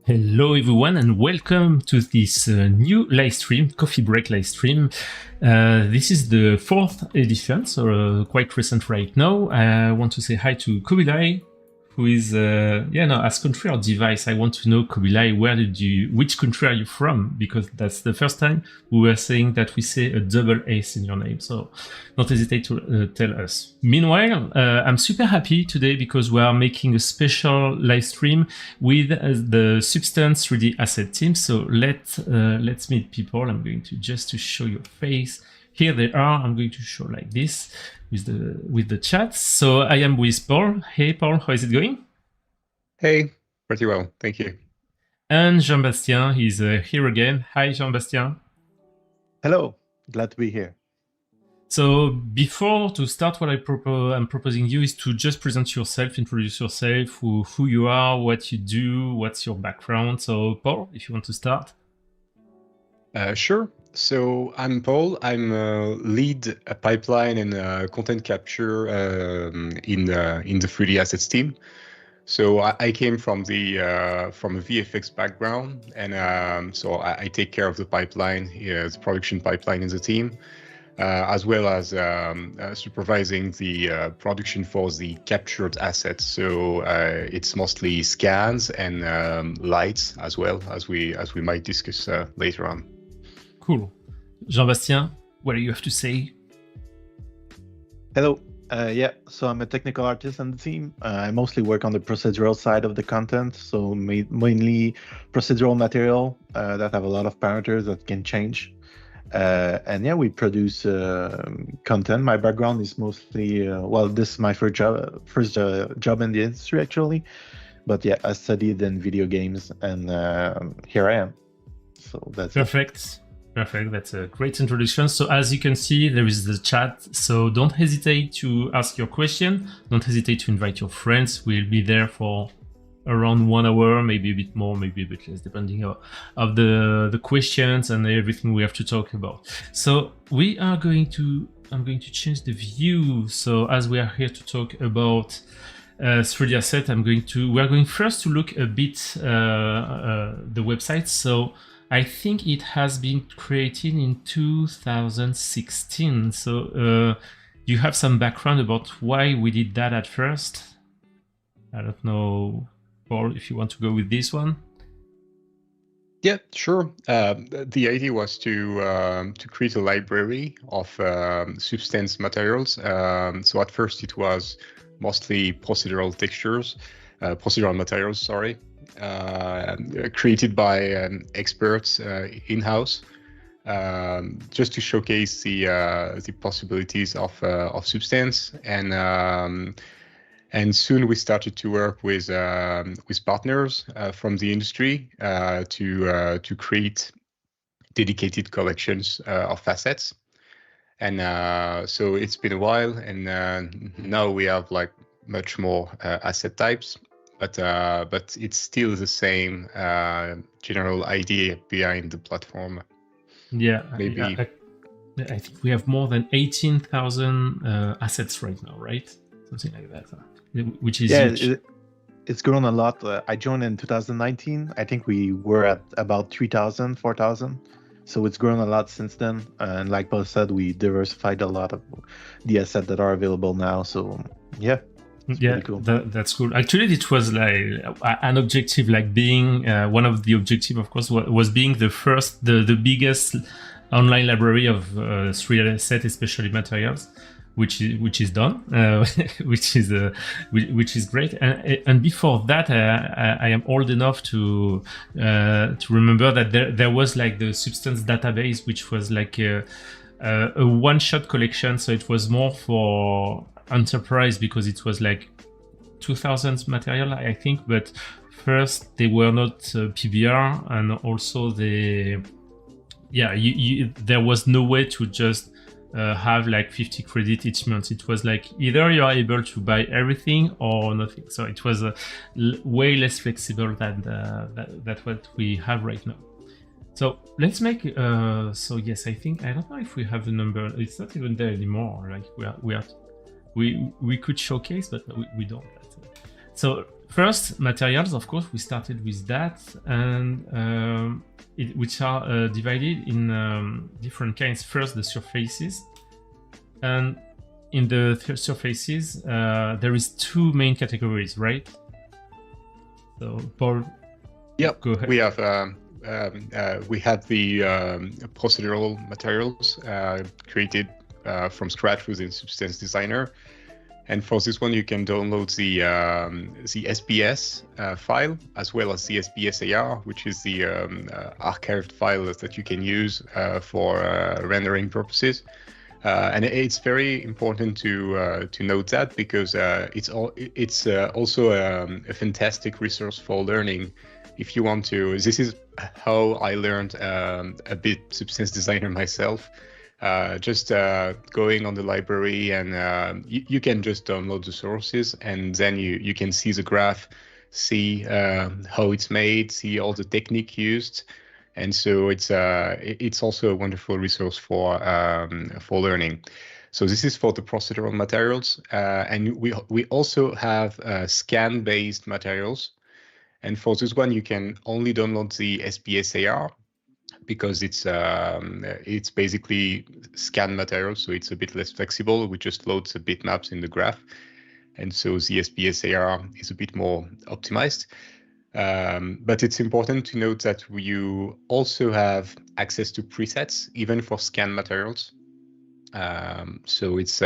Hello, everyone, and welcome to this new live stream, coffee break live stream. This is the fourth edition, so quite recent right now. I want to say hi to Kobilai, who is, as country or device. I want to know, Kobilai, which country are you from? Because that's the first time we were saying that we say a double S in your name. So don't hesitate to tell us. Meanwhile, I'm super happy today because we are making a special live stream with the Substance 3D asset team. So let's meet people. I'm going to just to show your face. Here they are. I'm going to show like this with the chat. So I am with Paul. Hey Paul, how is it going? Hey, pretty well, thank you. And Jean-Bastien, he's here again. Hi Jean-Bastien. Hello, glad to be here. So before to start, what I'm proposing you is to just present yourself, introduce yourself, who you are, what you do, what's your background. So Paul, if you want to start. Sure. So I'm Paul. I'm lead pipeline and content capture in the 3D assets team. So I came from a VFX background, and so I take care of the pipeline, the production pipeline in the team, as well as supervising the production for the captured assets. So it's mostly scans and lights as well as we might discuss later on. Cool. Jean-Bastien, what do you have to say? Hello. So I'm a technical artist on the team. I mostly work on the procedural side of the content, so mainly procedural material that have a lot of parameters that can change. We produce content. My background is mostly, this is my first job in the industry actually. But yeah, I studied in video games and here I am. So that's perfect. Perfect, that's a great introduction. So as you can see, there is the chat. So don't hesitate to ask your question. Don't hesitate to invite your friends. We'll be there for around 1 hour, maybe a bit more, maybe a bit less, depending of the questions and everything we have to talk about. So I'm going to change the view. So as we are here to talk about 3D asset, we're going first to look a bit the website. So I think it has been created in 2016. So you have some background about why we did that at first? I don't know, Paul, if you want to go with this one. Yeah, sure. The idea was to create a library of substance materials. So at first it was mostly procedural materials, sorry. Created by experts in-house, just to showcase the possibilities of substance, and soon we started to work with partners from the industry to create dedicated collections of assets. And so it's been a while, and now we have like much more asset types. But it's still the same general idea behind the platform. Yeah, maybe. I think we have more than 18,000 assets right now, right? Something like that, which is huge. It's grown a lot. I joined in 2019. I think we were at about 3,000, 4,000. So it's grown a lot since then. And like Paul said, we diversified a lot of the assets that are available now. So yeah. Yeah, cool. That's cool. Actually, it was like an objective, like being one of the objective, of course, was being the biggest online library of 3D asset, especially materials, which is done, which is great. And before that, I am old enough to remember that there was like the Substance database, which was like a one-shot collection. So it was more for enterprise because it was like 2000 material, I think, but first they were not PBR, and also there was no way to just have like 50 credit each month. It was like either you are able to buy everything or nothing. So it was way less flexible than that what we have right now. So let's make so yes, I don't know if we have the number. It's not even there anymore. Like we could showcase, but we don't. So first, materials, of course, we started with that, and which are divided in different kinds. First, the surfaces, and in the surfaces, there is two main categories, right? So, Paul, Yep. go ahead. We have the procedural materials created from scratch within Substance Designer. And for this one, you can download the SBS file, as well as the SBS AR, which is the archived file that you can use for rendering purposes. And it's very important to note that, because it's also a fantastic resource for learning. If you want to, this is how I learned a bit Substance Designer myself. Just going on the library, and you can just download the sources, and then you can see the graph, see how it's made, see all the technique used, and so it's also a wonderful resource for learning. So this is for the procedural materials, and we also have scan-based materials, and for this one you can only download the SBS AR, because it's basically scan material, so it's a bit less flexible. We just load the bitmaps in the graph, and so the SBS AR is a bit more optimized. But it's important to note that you also have access to presets, even for scan materials. So it's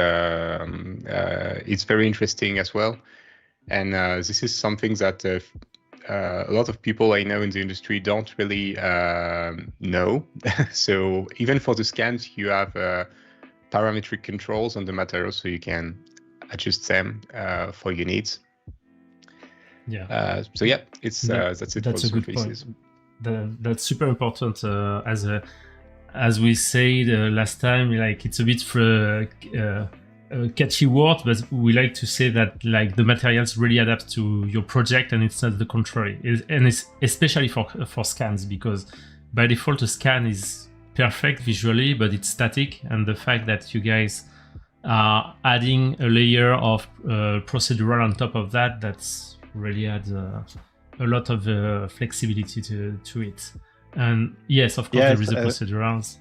very interesting as well, and this is something that a lot of people I know in the industry don't really know. So even for the scans, you have parametric controls on the materials, so you can adjust them for your needs. Yeah. So yeah, that's it. That's for a good surfaces. point. That's super important. As we said last time, like, it's a bit a catchy word, but we like to say that, like, the materials really adapt to your project, and it's not the contrary. And it's especially for scans, because by default a scan is perfect visually, but it's static, and the fact that you guys are adding a layer of procedural on top of that, that's really adds a lot of flexibility to it. And yes, of course, there is the procedurals.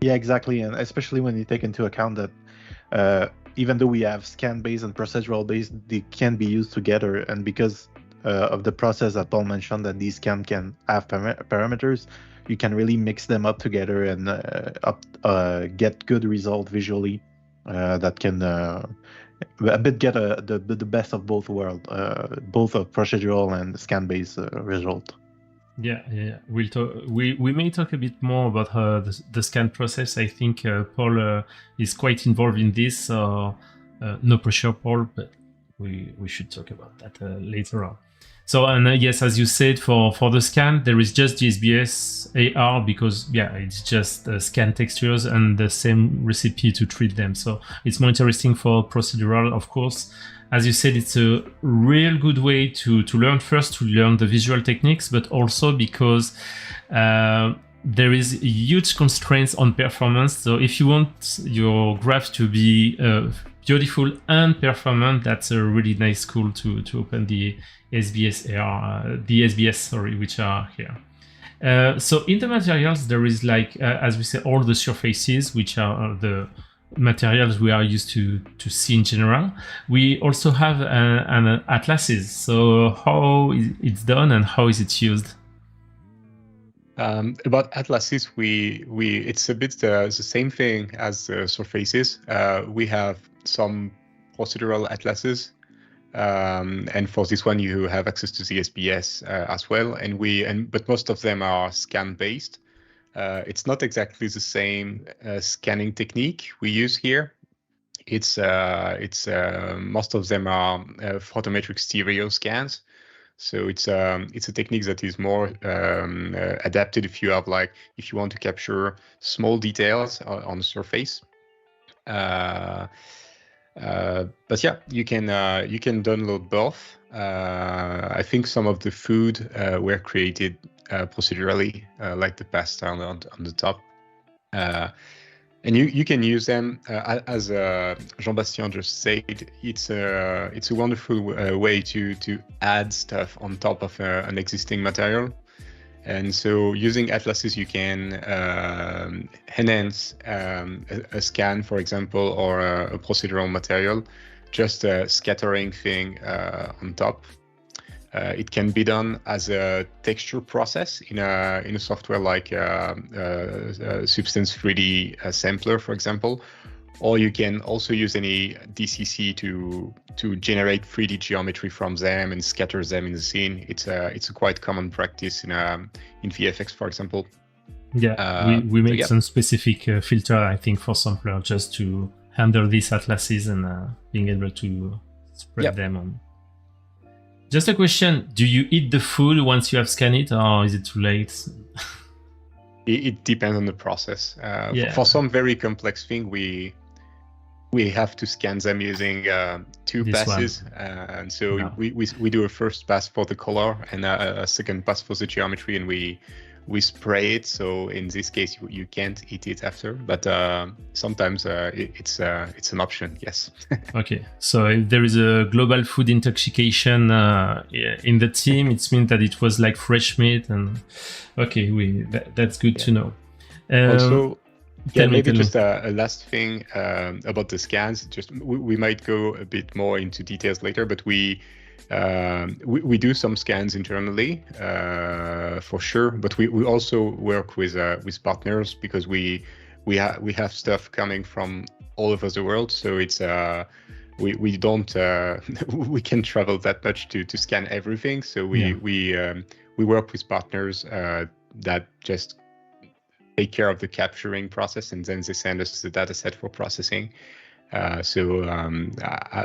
Yeah, exactly, and especially when you take into account that even though we have scan-based and procedural-based, they can be used together, and because of the process that Paul mentioned, that these can have parameters, you can really mix them up together and get good result visually that can a bit get the best of both worlds, both a procedural and scan-based result. Yeah. We'll talk. We may talk a bit more about the scan process. I think Paul is quite involved in this. So no pressure, Paul, but we should talk about that later on. So, and yes, as you said, for the scan, there is just the SBS AR, because it's just scan textures and the same recipe to treat them. So it's more interesting for procedural, of course. As you said, it's a real good way to learn, first to learn the visual techniques, but also because there is huge constraints on performance. So if you want your graph to be beautiful and performant, that's a really nice tool to open the SBS AR, which are here. So in the materials, there is, like, as we say, all the surfaces, which are the materials we are used to see in general. We also have an atlases. So how it's done and how is it used? About atlases, it's a bit the same thing as the surfaces. We have some procedural atlases, and for this one you have access to the SBS as well. But most of them are scan based. It's not exactly the same scanning technique we use here. It's most of them are photometric stereo scans. So it's a technique that is more adapted if you want to capture small details on the surface. But yeah, you can download both. I think some of the food were created procedurally, like the pasta on the top. And you can use them as Jean-Bastien just said. It's a wonderful way to add stuff on top of an existing material. And so using atlases, you can enhance a scan, for example, or a procedural material, just a scattering thing on top. It can be done as a texture process in a software like Substance 3D sampler, for example, or you can also use any DCC to generate 3D geometry from them and scatter them in the scene. It's a quite common practice in VFX, for example. Yeah, we made some specific filter, I think, for sampler just to handle these atlases and being able to spread them on. Just a question, do you eat the food once you have scanned it, or is it too late? It depends on the process. For some very complex thing, we have to scan them using two passes. And so we do a first pass for the color and a second pass for the geometry, and we spray it. So in this case, you can't eat it after, but sometimes it's an option. Yes. Okay. So if there is a global food intoxication in the team, it means that it was like fresh meat, and okay, that's good to know. Also, maybe just a last thing about the scans. Just we might go a bit more into details later, but we do some scans internally for sure, but we also work with partners because we have stuff coming from all over the world. So it's we don't we can't travel that much to scan everything. So we work with partners that just take care of the capturing process, and then they send us the data set for processing. So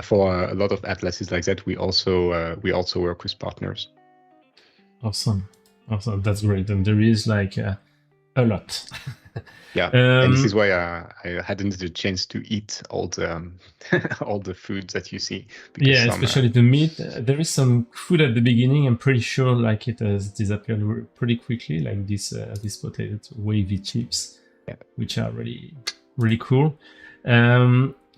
for a lot of atlases like that, we also work with partners. Awesome, that's great. And there is like a lot. Yeah, and this is why I hadn't the chance to eat all the all the foods that you see. Yeah, especially the meat. There is some food at the beginning. I'm pretty sure like it has disappeared pretty quickly, like this potato wavy chips, which are really really cool.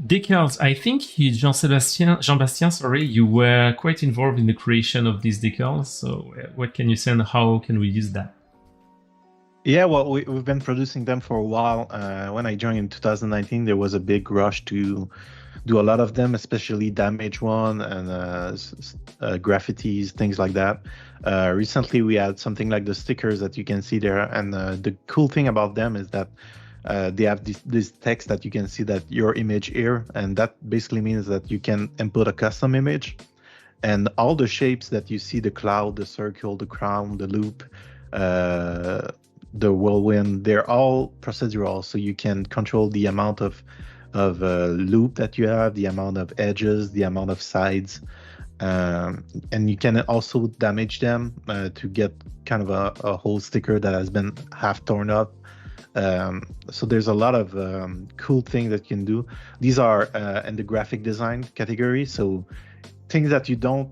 Decals. I think Jean-Bastien, sorry, you were quite involved in the creation of these decals. So what can you say and how can we use that? Yeah, well, we've been producing them for a while. When I joined in 2019, there was a big rush to do a lot of them, especially damage one and graffitis, things like that. Recently, we had something like the stickers that you can see there. And the cool thing about them is that they have this text that you can see that your image here, and that basically means that you can input a custom image, and all the shapes that you see, the cloud, the circle, the crown, the loop, the whirlwind, they're all procedural, so you can control the amount of loop that you have, the amount of edges, the amount of sides, and you can also damage them to get kind of a whole sticker that has been half torn up. So there's a lot of cool things that you can do. These are in the graphic design category, so things that you don't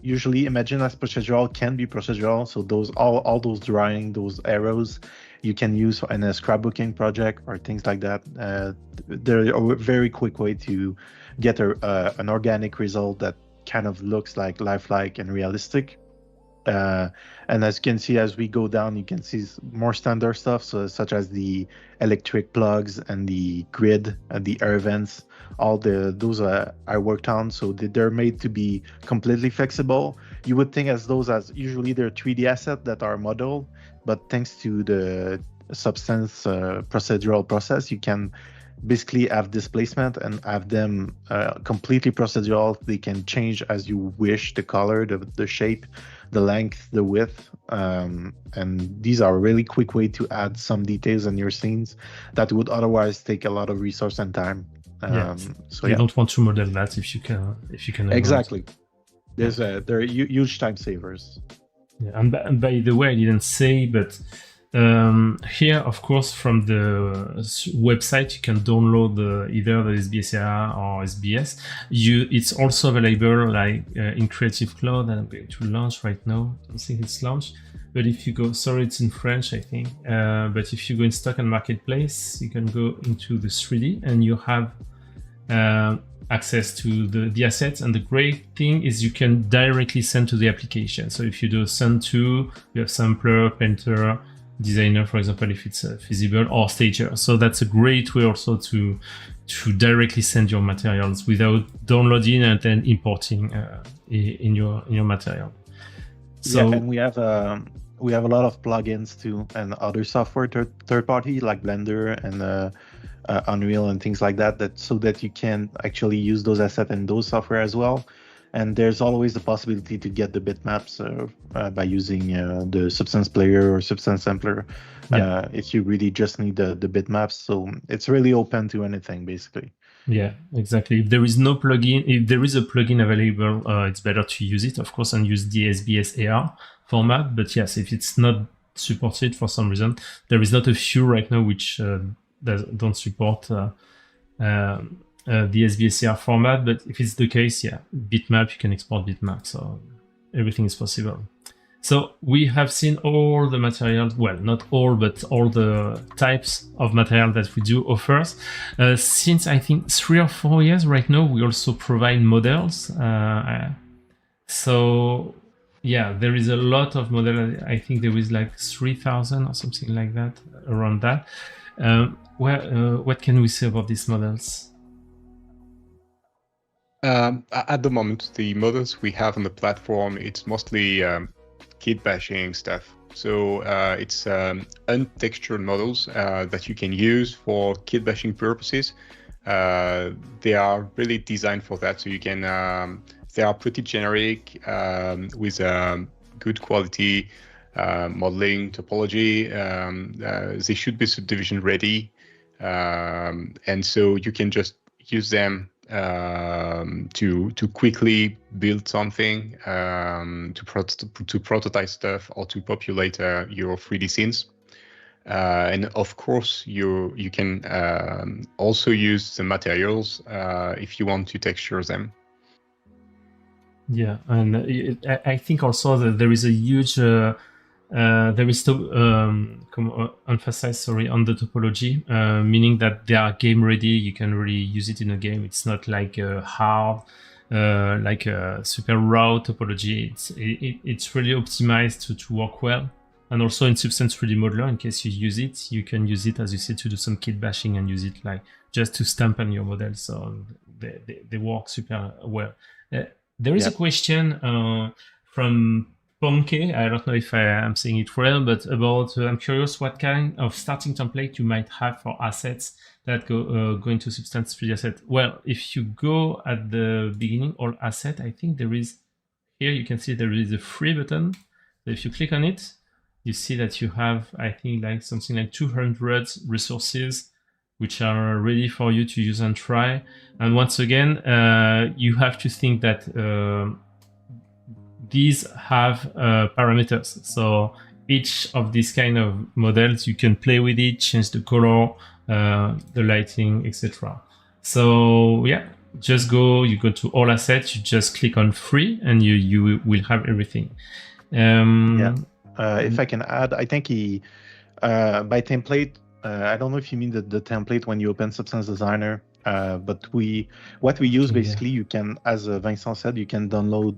usually imagine as procedural can be procedural. So those all those drawing, those arrows, you can use in a scrapbooking project or things like that. They're a very quick way to get an organic result that kind of looks like lifelike and realistic. And as you can see, as we go down, you can see more standard stuff, so such as the electric plugs and the grid and the air vents. Those I worked on, so they're made to be completely flexible. You would think as those as usually they're 3D assets that are modeled, but thanks to the Substance procedural process, you can basically have displacement and have them completely procedural. They can change as you wish, the color, the shape, the length, the width, and these are a really quick way to add some details in your scenes that would otherwise take a lot of resource and time. So you don't want to model that if you can. Exactly. They're huge time savers. Yeah, and by the way, I didn't say, but Here, of course, from the website, you can download either the SBS AR or SBS. It's also available like in Creative Cloud that I'm going to launch right now. I don't think it's launched. But if you go, sorry, it's in French, I think. But if you go in Stock and Marketplace, you can go into the 3D and you have access to the assets. And the great thing is you can directly send to the application. So if you do send to, you have sampler, painter, designer, for example, if it's feasible, or stager. So that's a great way also to directly send your materials without downloading and then importing in your material. So yeah, and we have a lot of plugins too, and other software third party like Blender and Unreal and things like that, so that you can actually use those assets in those software as well. And there's always the possibility to get the bitmaps by using the Substance Player or Substance Sampler if you really just need the bitmaps. So it's really open to anything, basically. Yeah, exactly. If there is no plugin, if there is a plugin available, it's better to use it, of course, and use the SBS AR format. But yes, if it's not supported for some reason, there is not a few right now which don't support the SBS AR format, but if it's the case, yeah, bitmap, you can export bitmap, so everything is possible. So we have seen all the materials, well, not all, but all the types of material that we do offers. Since I think 3 or 4 years right now, we also provide models. So yeah, there is a lot of models. I think there is like 3,000 or something like that, around that. What can we say about these models? At the moment, the models we have on the platform, it's mostly kit bashing stuff. So it's untextured models that you can use for kit bashing purposes. They are really designed for that. So you can, they are pretty generic with good quality modeling topology. They should be subdivision ready. And so you can just use them to quickly build something, to prototype stuff, or to populate your 3D scenes. And of course, you can also use the materials if you want to texture them. Yeah, and I think also that there is a huge there is to emphasize on the topology, meaning that they are game ready. You can really use it in a game. It's not like a hard, like a super raw topology. It's really optimized to work well. And also in Substance 3D Modeler, in case you use it, you can use it, as you said, to do some kit bashing and use it like just to stamp on your model. So they work super well. There is a question from Ponke, I don't know if I am saying it well, but about, I'm curious what kind of starting template you might have for assets that go into Substance 3D asset. Well, if you go at the beginning, all asset, I think there is, here you can see there is a free button. So if you click on it, you see that you have, I think, like something like 200 resources which are ready for you to use and try. And once again, you have to think that these have parameters. So each of these kind of models, you can play with it, change the color, the lighting, etc. So yeah, you go to all assets, you just click on free, and you will have everything. If I can add, I think by template, I don't know if you mean the template when you open Substance Designer. But what we use basically, you can, as Vincent said, you can download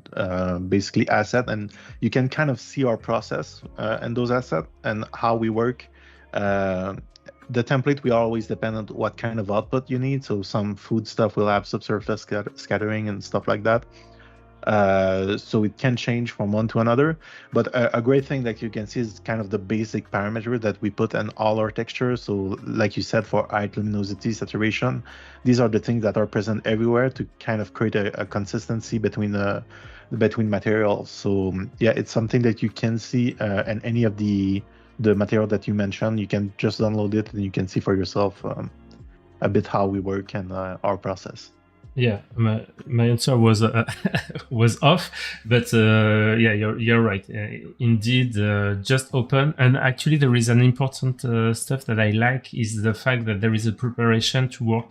basically asset, and you can kind of see our process and those assets and how we work. The template, we always depend on what kind of output you need. So some food stuff will have subsurface scattering and stuff like that. So it can change from one to another, but a great thing that you can see is kind of the basic parameter that we put in all our textures. So like you said, for height, luminosity, saturation, these are the things that are present everywhere to kind of create a consistency between materials. So yeah, it's something that you can see in any of the material that you mentioned. You can just download it and you can see for yourself a bit how we work and our process. Yeah, my answer was was off, but yeah, you're right. Indeed, just open. And actually, there is an important stuff that I like is the fact that there is a preparation to work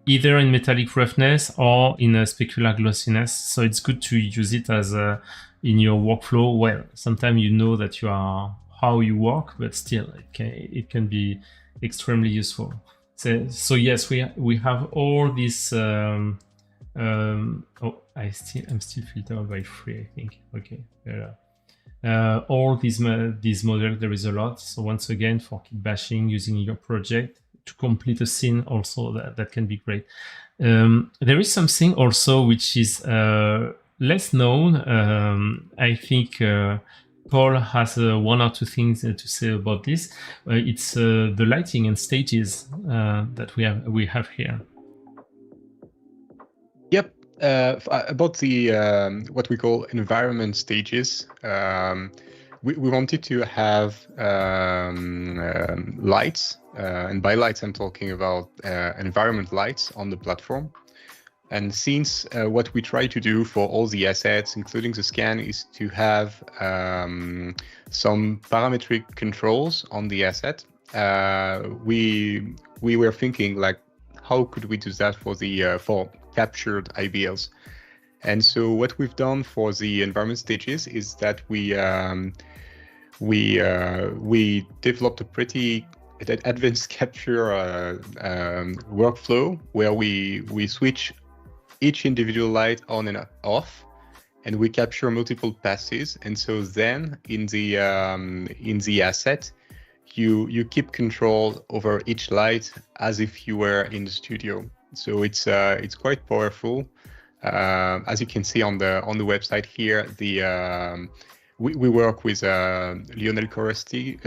either in metallic roughness or in a specular glossiness. So it's good to use it as in your workflow. Well, sometimes you know that you are how you work, but still, it can be extremely useful. So yes, we have all these. I'm still filtered by free, I think. Okay. All these models, there is a lot. So once again, for kit bashing, using your project to complete a scene, also that can be great. There is something also which is less known. I think Paul has one or two things to say about this. It's the lighting and stages that we have here. Yep. About the what we call environment stages, we wanted to have lights, and by lights I'm talking about environment lights on the platform. And since what we try to do for all the assets, including the scan, is to have some parametric controls on the asset, we were thinking like, how could we do that for the for captured IBLs? And so what we've done for the environment stages is that we developed a pretty advanced capture workflow where we switch each individual light on and off, and we capture multiple passes. And so then in the asset, you keep control over each light as if you were in the studio. So it's quite powerful. As you can see on the website here, we work with Lionel Koretsky,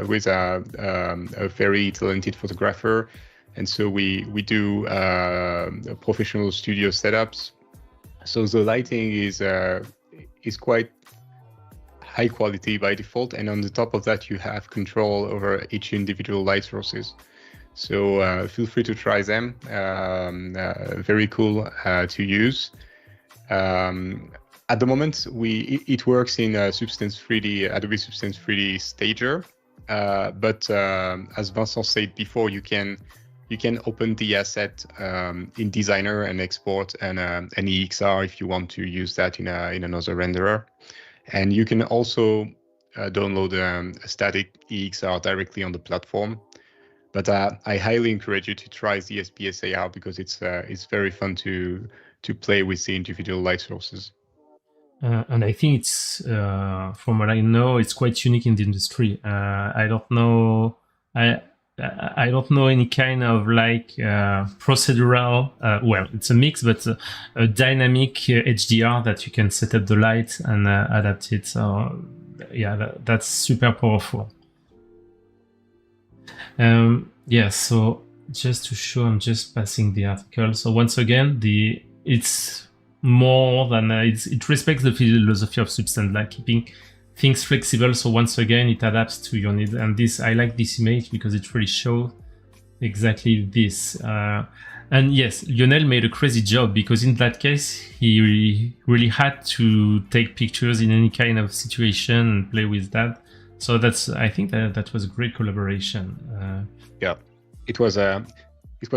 with a very talented photographer, and so we do professional studio setups. So the lighting is quite high quality by default, and on the top of that you have control over each individual light sources. So feel free to try them. Very cool to use. At the moment, it works in Substance 3D, Adobe Substance 3D Stager. But as Vincent said before, you can open the asset in Designer and export an EXR if you want to use that in another renderer. And you can also download a static EXR directly on the platform. But I highly encourage you to try the SPSAR because it's very fun to play with the individual light sources. And I think it's, from what I know, it's quite unique in the industry. I don't know. I don't know any kind of like procedural. Well, it's a mix, but a dynamic HDR that you can set up the light and adapt it. So yeah, that's super powerful. Yeah, so just to show, I'm just passing the article. So once again, it's more than it respects the philosophy of Substance, like keeping things flexible. So once again, it adapts to your needs. And I like this image because it really shows exactly this. And yes, Lionel made a crazy job because in that case, he really had to take pictures in any kind of situation and play with that. So I think that was a great collaboration. Yeah, it was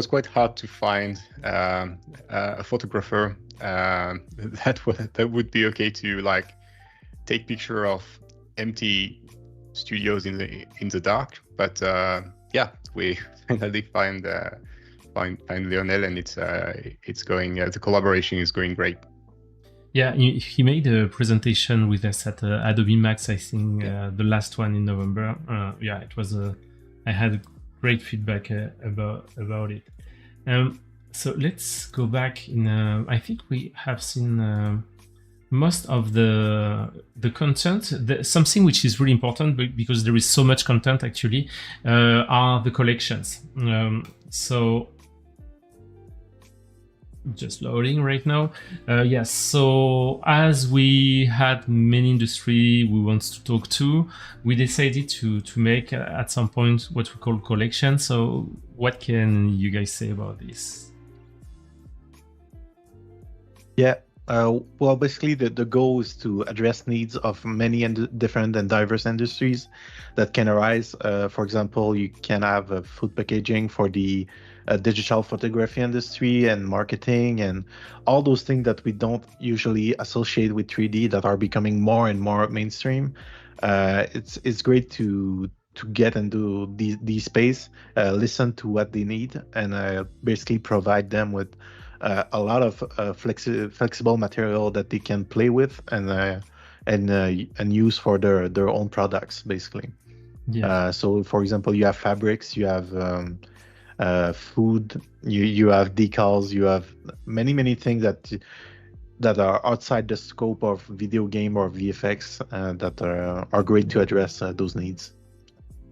quite hard to find a photographer that would be okay to like take picture of empty studios in the dark. But yeah, we finally find Lionel, and it's going. The collaboration is going great. Yeah, he made a presentation with us at Adobe Max, I think, the last one in November. Yeah, it was. I had great feedback about it. So let's go back in. I think we have seen most of the content. Something which is really important because there is so much content actually are the collections. So. Just loading right now. Yes, so as we had many industry we want to talk to, we decided to make at some point what we call collection. So what can you guys say about this? Yeah. Well, basically, the goal is to address needs of many and different and diverse industries that can arise. For example, you can have food packaging for the digital photography industry and marketing and all those things that we don't usually associate with 3D that are becoming more and more mainstream. It's great to get into the space, listen to what they need, and basically provide them with a lot of flexible material that they can play with and use for their own products, basically. Yeah. So, for example, you have fabrics, you have food, you have decals, you have many things that are outside the scope of video game or VFX that are great to address those needs.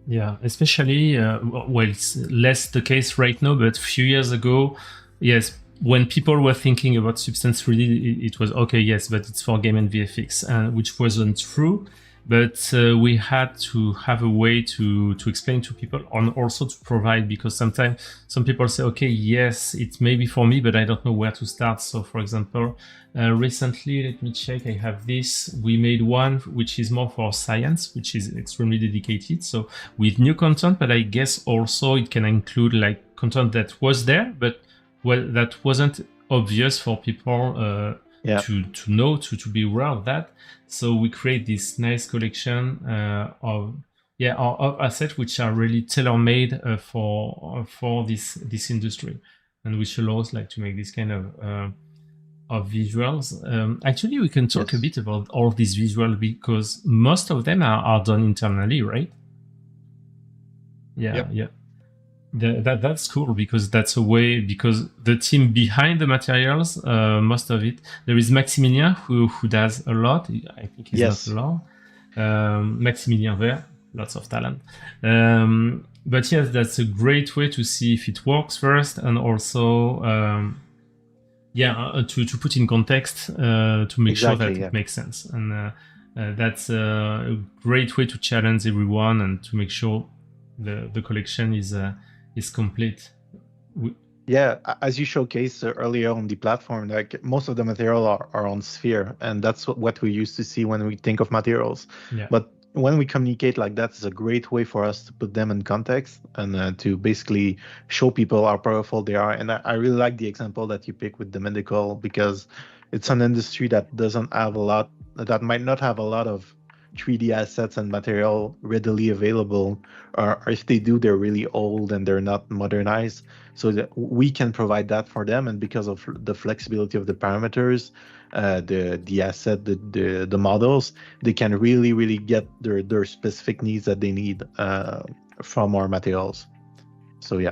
Yeah, especially, well, it's less the case right now, but a few years ago, yes, when people were thinking about Substance 3D, it was okay, yes, but it's for game and VFX, which wasn't true. But we had to have a way to explain to people and also to provide, because sometimes some people say, okay, yes, it may be for me, but I don't know where to start. So, for example, recently, let me check, I have this. We made one which is more for science, which is extremely dedicated. So with new content, but I guess also it can include like content that was there, but well, that wasn't obvious for people to know, to be aware of that. So we create this nice collection of assets which are really tailor-made for this industry, and which allows like to make this kind of visuals. Actually, we can talk a bit about all of these visuals because most of them are done internally, right? Yeah, yeah. That's cool because that's a way, because the team behind the materials, most of it, there is Maximilien who does a lot. I think he's not alone. Maximilien there, lots of talent. But yes, that's a great way to see if it works first, and also to put in context to make sure that it makes sense. And that's a great way to challenge everyone and to make sure the collection is complete. Yeah, as you showcased earlier on the platform, like most of the material are on Sphere, and that's what we used to see when we think of materials. Yeah. But when we communicate like that, it's a great way for us to put them in context and to basically show people how powerful they are. And I really like the example that you pick with the medical, because it's an industry that doesn't have a lot, that might not have a lot of 3D assets and material readily available, or if they do, they're really old and they're not modernized. So that we can provide that for them, and because of the flexibility of the parameters, the asset, the models, they can really get their specific needs that they need from our materials. So yeah.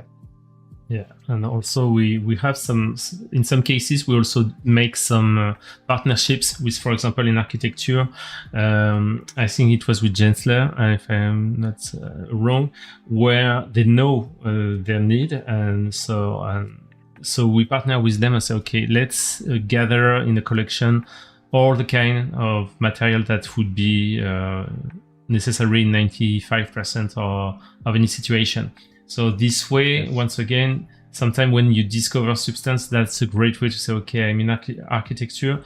Yeah, and also we have some, in some cases, we also make some partnerships with, for example, in architecture. I think it was with Gensler, if I'm not wrong, where they know their need, and so we partner with them and say, okay, let's gather in a collection all the kind of material that would be necessary in 95% of any situation. So this way, once again, sometimes when you discover substance, that's a great way to say, okay, I'm in architecture.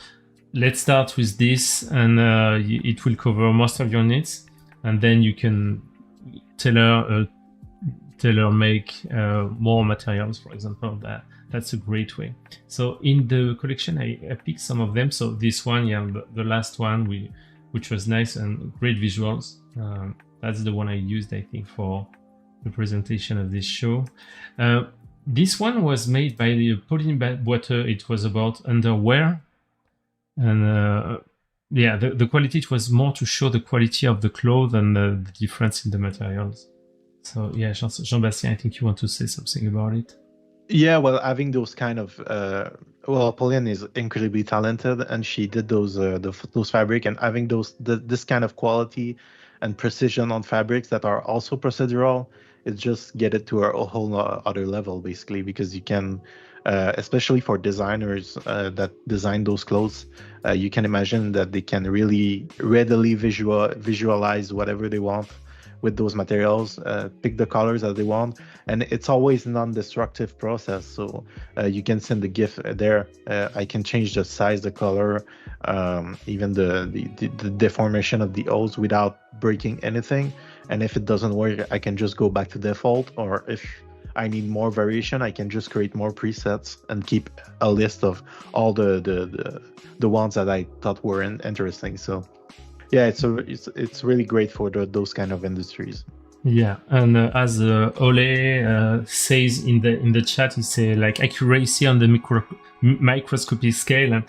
Let's start with this, and it will cover most of your needs. And then you can tailor make more materials, for example. That's a great way. So in the collection, I picked some of them. So this one, the last one, which was nice and great visuals. That's the one I used, I think, for the presentation of this show. This one was made by the Pauline Boiteux. It was about underwear, and the quality, it was more to show the quality of the clothes and the difference in the materials. So yeah, Jean-Bastien, I think you want to say something about it. Yeah, well, having those kind of Pauline is incredibly talented, and she did those fabric, and having this kind of quality and precision on fabrics that are also procedural, it just get it to a whole other level, basically, because you can, especially for designers that design those clothes, you can imagine that they can really readily visualize whatever they want with those materials, pick the colors that they want, and it's always non-destructive process. So you can send the GIF there. I can change the size, the color, even the deformation of the O's without breaking anything. And if it doesn't work, I can just go back to default, or if I need more variation, I can just create more presets and keep a list of all the ones that I thought were interesting. So yeah, it's really great for those kind of industries. Yeah, and as Ole says in the chat, he say like accuracy on the microscopic scale, and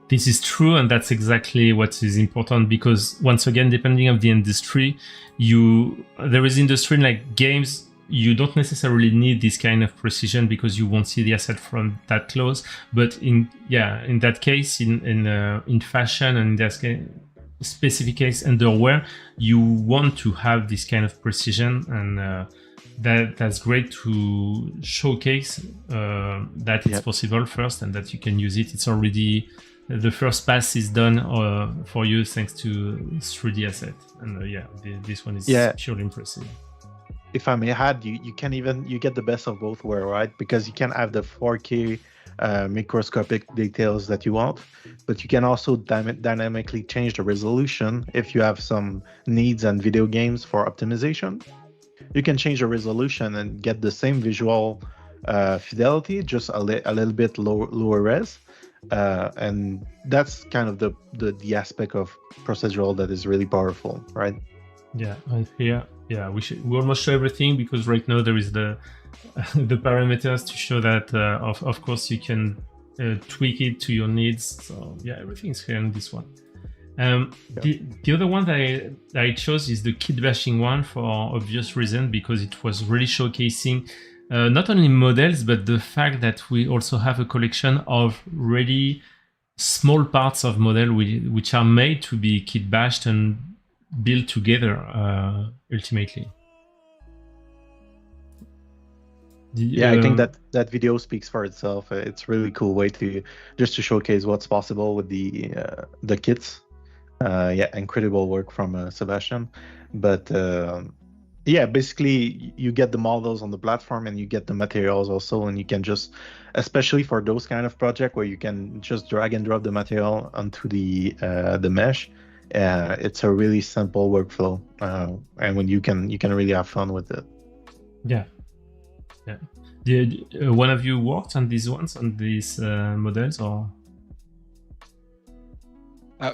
this is true, and that's exactly what is important, because once again, depending on the industry, there is industry like games. You don't necessarily need this kind of precision because you won't see the asset from that close. But in that case, in fashion and in that specific case underwear, you want to have this kind of precision, and that's great to showcase that it's possible first, and that you can use it. It's already the first pass is done for you thanks to 3D asset, and this one is purely impressive. If I may add, you get the best of both worlds, right? Because you can have the 4K microscopic details that you want, but you can also dynamically change the resolution if you have some needs and video games for optimization. You can change the resolution and get the same visual fidelity, just a little bit lower res, and that's kind of the aspect of procedural that is really powerful, right? Yeah, we almost show everything, because right now there is the parameters to show that of course you can tweak it to your needs. So yeah, everything is here in this one. The other one that I chose is the kit bashing one, for obvious reason, because it was really showcasing not only models, but the fact that we also have a collection of really small parts of model which are made to be kit bashed and built together ultimately. I think that video speaks for itself. It's a really cool way to showcase what's possible with the kits. Incredible work from Sebastian. But basically you get the models on the platform and you get the materials also, and you can just, especially for those kind of project where you can just drag and drop the material onto the mesh. It's a really simple workflow, and when you can really have fun with it. Yeah. Did one of you worked on these models, or?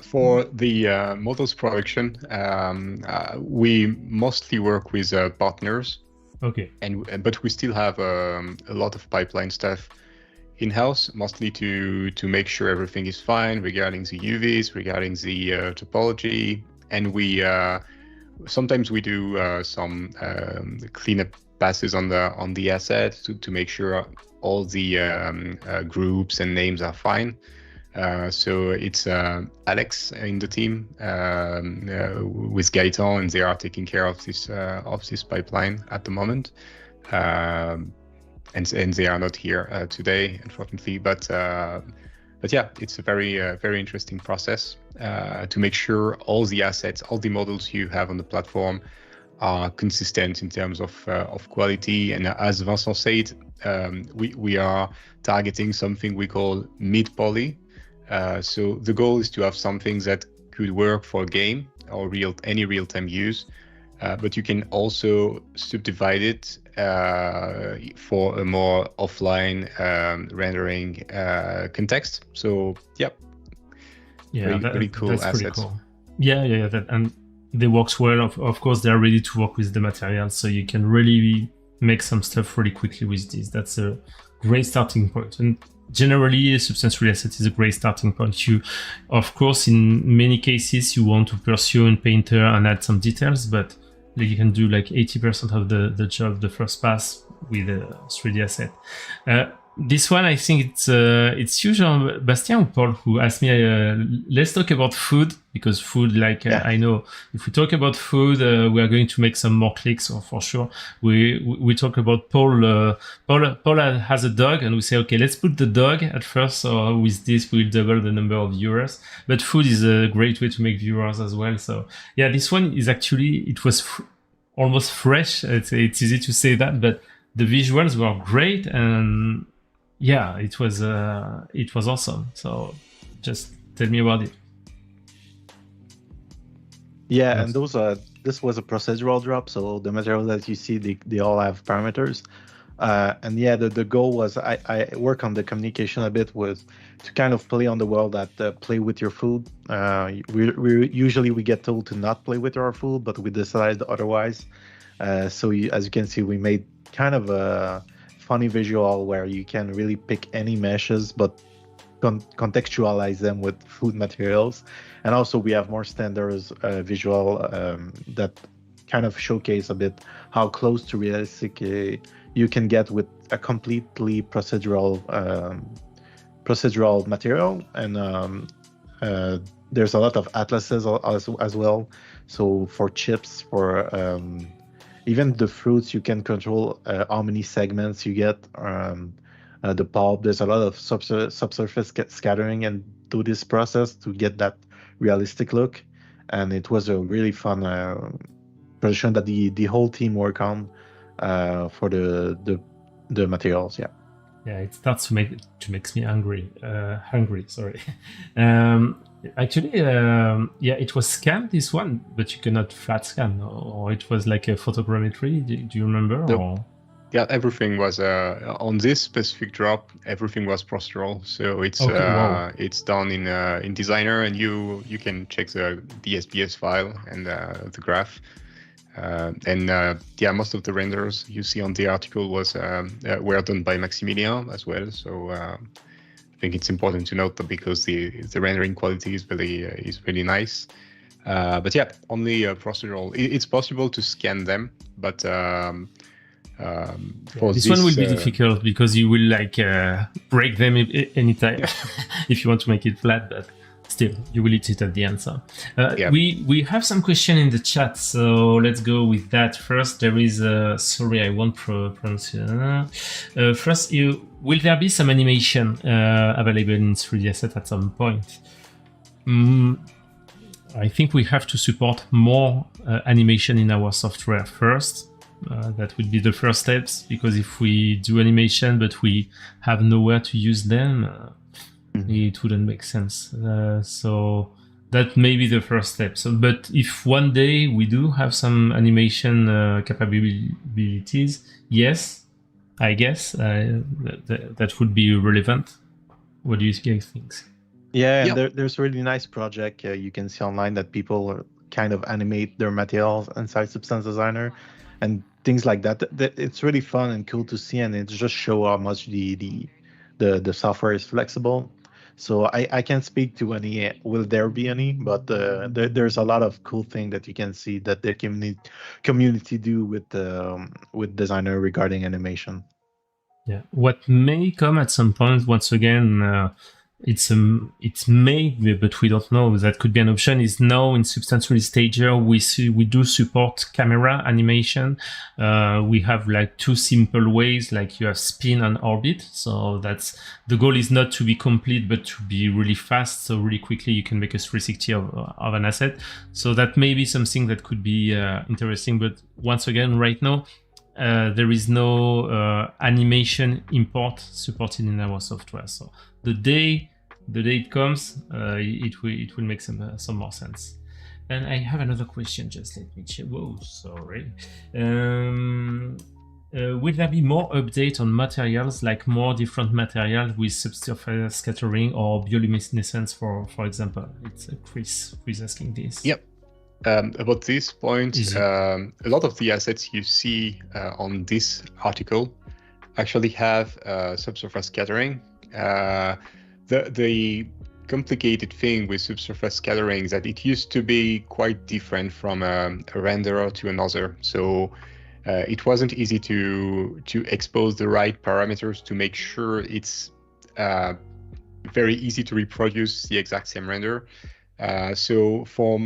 For the models production, we mostly work with partners. Okay. But we still have a lot of pipeline stuff in-house, mostly to make sure everything is fine regarding the UVs, regarding the topology, and we sometimes we do some cleanup passes on the asset to make sure all the groups and names are fine. So it's Alex in the team with Gaëtan, and they are taking care of this pipeline at the moment. And they are not here today, unfortunately. But yeah, it's a very interesting process to make sure all the assets, all the models you have on the platform are consistent in terms of quality. And as Vincent said, we are targeting something we call mid-poly. So the goal is to have something that could work for a game or any real-time use, but you can also subdivide it for a more offline rendering context. So very cool that's assets. Pretty cool. Yeah, and they works well. Of course, they're ready to work with the materials, so you can really make some stuff really quickly with this. That's a great starting point. And generally, a substance real asset is a great starting point. You, of course, in many cases, you want to pursue in Painter and add some details, but you can do like 80% of the job the first pass with a 3D asset. This one, I think it's you, Jean-Bastien or Paul, who asked me, let's talk about food, because food, I know if we talk about food, we are going to make some more clicks, or for sure. We talk about Paul. Paul has a dog, and we say, okay, let's put the dog at first, or with this we'll double the number of viewers. But food is a great way to make viewers as well. So yeah, this one is actually, it was almost fresh. It's easy to say that, but the visuals were great, and yeah, it was awesome. So just tell me about it. Yeah, Yes. and this was a procedural drop, so the materials that you see, they all have parameters. And yeah, the goal was I work on the communication a bit, was to kind of play on the world that play with your food. We usually we get told to not play with our food, but we decided otherwise. So as you can see, we made kind of a funny visual where you can really pick any meshes, but contextualize them with food materials. And also we have more standards visual that kind of showcase a bit how close to realistic you can get with a completely procedural material. And there's a lot of atlases as well. So for chips, for even the fruits, you can control how many segments you get. The pulp, there's a lot of subsurface scattering and do this process to get that realistic look. And it was a really fun production that the whole team worked on for the materials. Yeah. Yeah, it starts to makes me hungry. Sorry. Actually, yeah, it was scanned, this one, but you cannot flat scan, or it was like a photogrammetry. Do you remember? Nope. Or Yeah, everything was on this specific drop. Everything was procedural, so it's Okay, wow. it's done in Designer, and you can check the SBS file and the graph. Yeah, most of the renders you see on the article were done by Maximilien as well. So I think it's important to note that because the rendering quality is really nice. But yeah, only procedural. It's possible to scan them, but for this one will be difficult because you will break them anytime if you want to make it flat, but still you will eat it at the end. So Yeah. we have some question in the chat, so let's go with that first. There is sorry, I won't pronounce it. First, will there be some animation available in 3D asset at some point? I think we have to support more animation in our software first. That would be the first steps, because if we do animation but we have nowhere to use them, it wouldn't make sense. So that may be the first step. So, but if one day we do have some animation capabilities, yes, I guess that would be relevant. What do you guys think? Yeah, and there's a really nice project you can see online that people kind of animate their materials inside Substance Designer and things like that. It's really fun and cool to see, and it just show how much the software is flexible. So I can't speak to any, will there be any, but there's a lot of cool thing that you can see that the community do with Designer regarding animation. Yeah, what may come at some point, once again, it's may, but we don't know. That could be an option. Is now in Substance Release Stager we do support camera animation. We have like two simple ways, like you have spin and orbit. So that's the goal, is not to be complete but to be really fast. So really quickly you can make a 360 of an asset. So that may be something that could be interesting. But once again, right now, there is no animation import supported in our software. So the day it comes, it will make some more sense. And I have another question. Just let me check. Whoa, sorry. Will there be more update on materials, like more different materials with subsurface scattering or bioluminescence, for example? It's Chris who is asking this. Yep. About this point, a lot of the assets you see on this article actually have subsurface scattering. The complicated thing with subsurface scattering is that it used to be quite different from a renderer to another. So it wasn't easy to expose the right parameters to make sure it's very easy to reproduce the exact same render. So for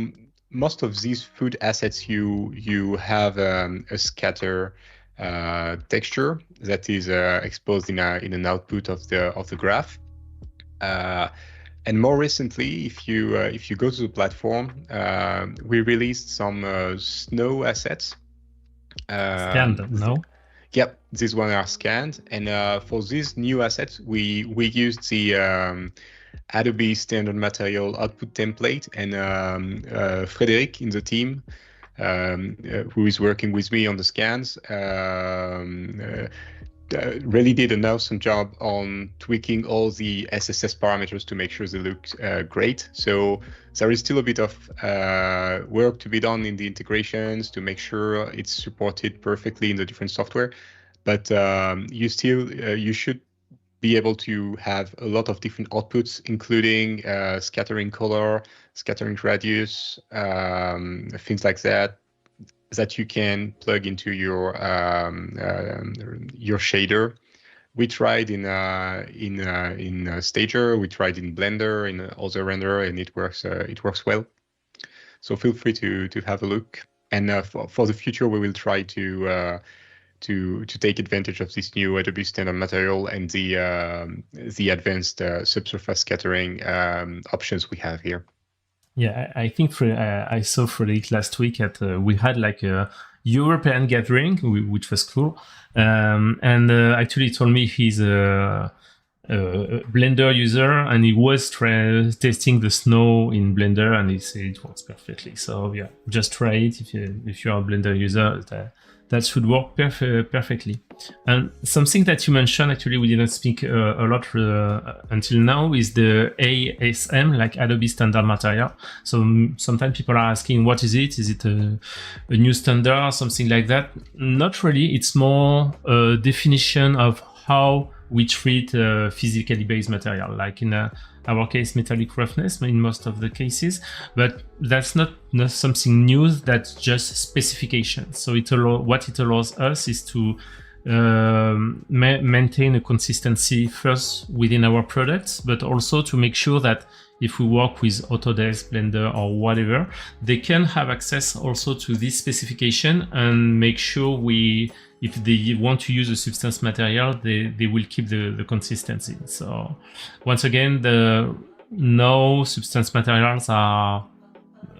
most of these food assets, you have a scatter texture that is exposed in an output of the graph. And more recently, if you go to the platform, we released some snow assets Scanned, no? Yep, these ones are scanned. And for these new assets, we used the Adobe standard material output template. And Frédéric in the team, who is working with me on the scans, really did an awesome job on tweaking all the SSS parameters to make sure they look great. So there is still a bit of work to be done in the integrations to make sure it's supported perfectly in the different software. But you should be able to have a lot of different outputs, including scattering color, scattering radius, things like that you can plug into your shader. We tried in Stager, we tried in Blender, in other renderer, and it works well. So feel free to have a look. And for the future, we will try to take advantage of this new Adobe standard material and the advanced subsurface scattering options we have here. Yeah, I think I saw Frederic last week at we had like a European gathering, which was cool, and actually he told me he's a Blender user and he was testing the snow in Blender and he said it works perfectly. So yeah, just try it if you are a Blender user. That should work perfectly. And something that you mentioned, actually, we didn't speak a lot until now, is the ASM, like Adobe Standard Material. So sometimes people are asking, what is it? Is it a new standard or something like that? Not really. It's more a definition of how we treat physically based material, like in our case, metallic roughness in most of the cases, but that's not something new, that's just specification. So what it allows us is to maintain a consistency first within our products, but also to make sure that if we work with Autodesk, Blender, or whatever, they can have access also to this specification and make sure if they want to use a substance material, they will keep the consistency. So once again, no substance materials are,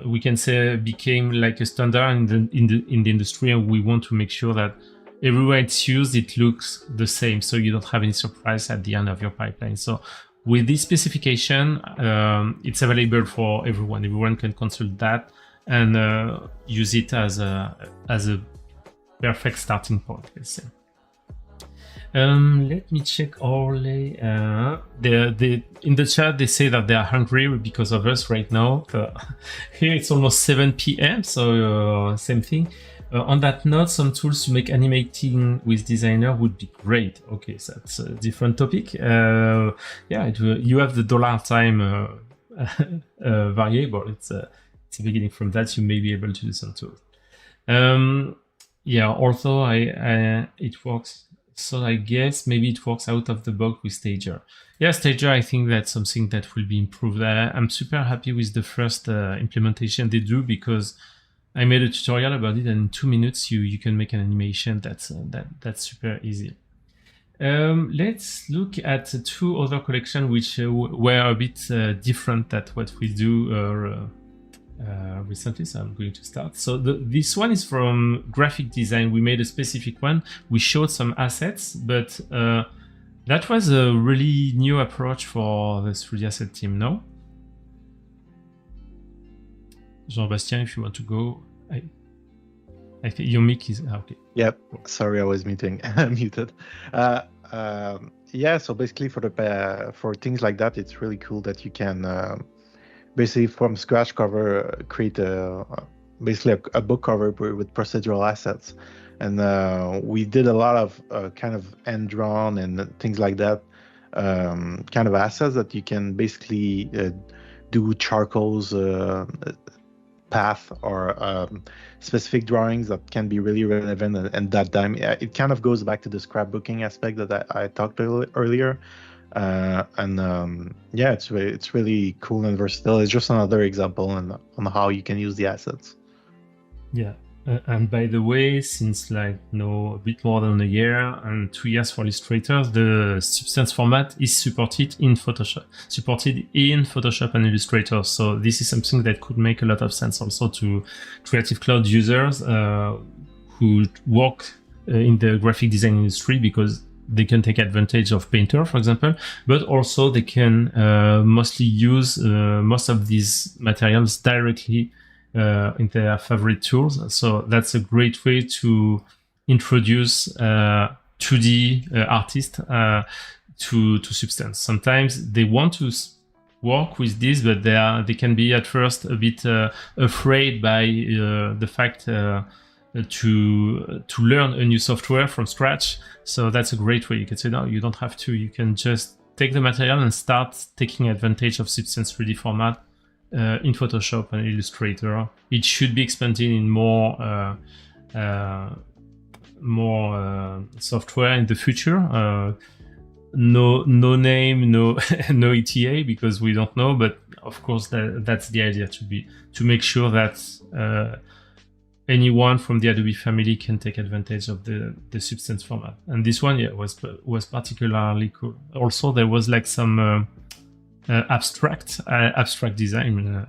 we can say, became like a standard in the industry, and we want to make sure that everywhere it's used, it looks the same, so you don't have any surprise at the end of your pipeline. So with this specification, it's available for everyone. Everyone can consult that and use it as a perfect starting point, let's say. Let me check Orley. In the chat, they say that they are hungry because of us right now. Here it's almost 7 p.m., so same thing. On that note, some tools to make animating with designer would be great. Okay, so that's a different topic. You have the dollar time variable. It's a beginning from that. You may be able to do some tools. Although it works. So I guess maybe it works out of the box with Stager. Yeah, Stager, I think that's something that will be improved. I'm super happy with the first implementation they do, because I made a tutorial about it, and in 2 minutes you can make an animation. That's super easy. Let's look at 2 other collections which were a bit different than what we do recently. So I'm going to start. So this one is from graphic design. We made a specific one. We showed some assets, but that was a really new approach for the 3D asset team, no? Jean-Bastien, if you want to go, I think your mic is okay. Yep. Sorry, I was muted. So basically for things like that, it's really cool that you can basically from scratch create basically a book cover with procedural assets. And we did a lot of kind of hand drawn and things like that, kind of assets that you can basically do charcoals path or specific drawings that can be really relevant. And that time it kind of goes back to the scrapbooking aspect that I talked earlier. It's really cool and versatile. It's just another example on how you can use the assets. Yeah. And by the way, since a bit more than a year and 2 years for illustrators, the substance format is supported in Photoshop and Illustrator. So this is something that could make a lot of sense also to Creative Cloud users who work in the graphic design industry, because they can take advantage of Painter, for example, but also they can mostly use most of these materials directly in their favorite tools. So that's a great way to introduce 2D artists to Substance. Sometimes they want to work with this, but they can be at first a bit afraid by the fact to learn a new software from scratch. So that's a great way. You can say, no, you don't have to. You can just take the material and start taking advantage of Substance 3D format in Photoshop and Illustrator. It should be expanded in more software in the future. No name, no no ETA, because we don't know. But of course, that's the idea, to make sure that anyone from the Adobe family can take advantage of the Substance format. And this one, was particularly cool. Also, there was like some abstract design.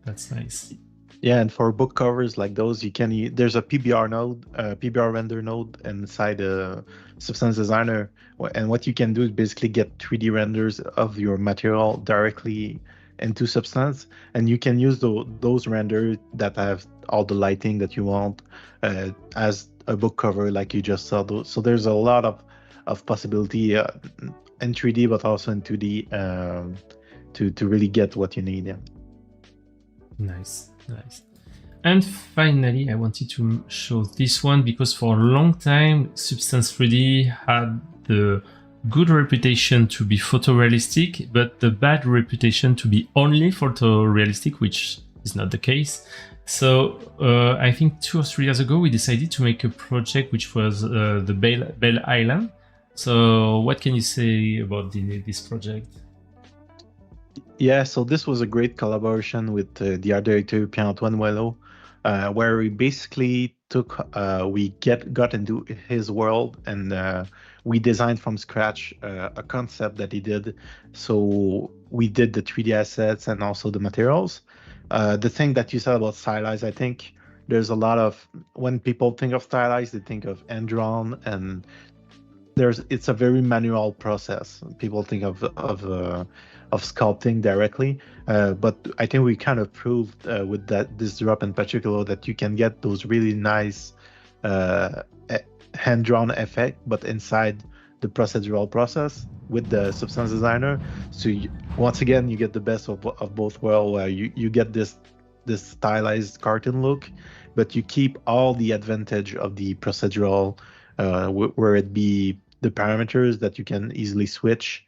That's nice. Yeah, and for book covers like those, there's a PBR node, PBR render node inside Substance Designer, and what you can do is basically get 3D renders of your material directly into Substance, and you can use those renders that have all the lighting that you want as a book cover, like you just saw. So there's a lot of possibility in 3D, but also in 2D to really get what you need. Yeah. Nice. And finally, I wanted to show this one, because for a long time, Substance 3D had the good reputation to be photorealistic, but the bad reputation to be only photorealistic, which is not the case. So I think 2 or 3 years ago, we decided to make a project which was the Belle Island. So what can you say about this project? Yeah, so this was a great collaboration with the art director Pierre-Antoine Moello, where we basically got into his world, and we designed from scratch a concept that he did. So we did the 3D assets and also the materials. The thing that you said about stylized, I think there's a lot of, when people think of stylized, they think of hand drawn, and it's a very manual process. People think of sculpting directly, but I think we kind of proved with this drop in particular that you can get those really nice hand-drawn effect, but inside the procedural process with the Substance Designer. So once again, you get the best of both worlds, where you get this stylized cartoon look, but you keep all the advantage of the procedural, where it be the parameters that you can easily switch.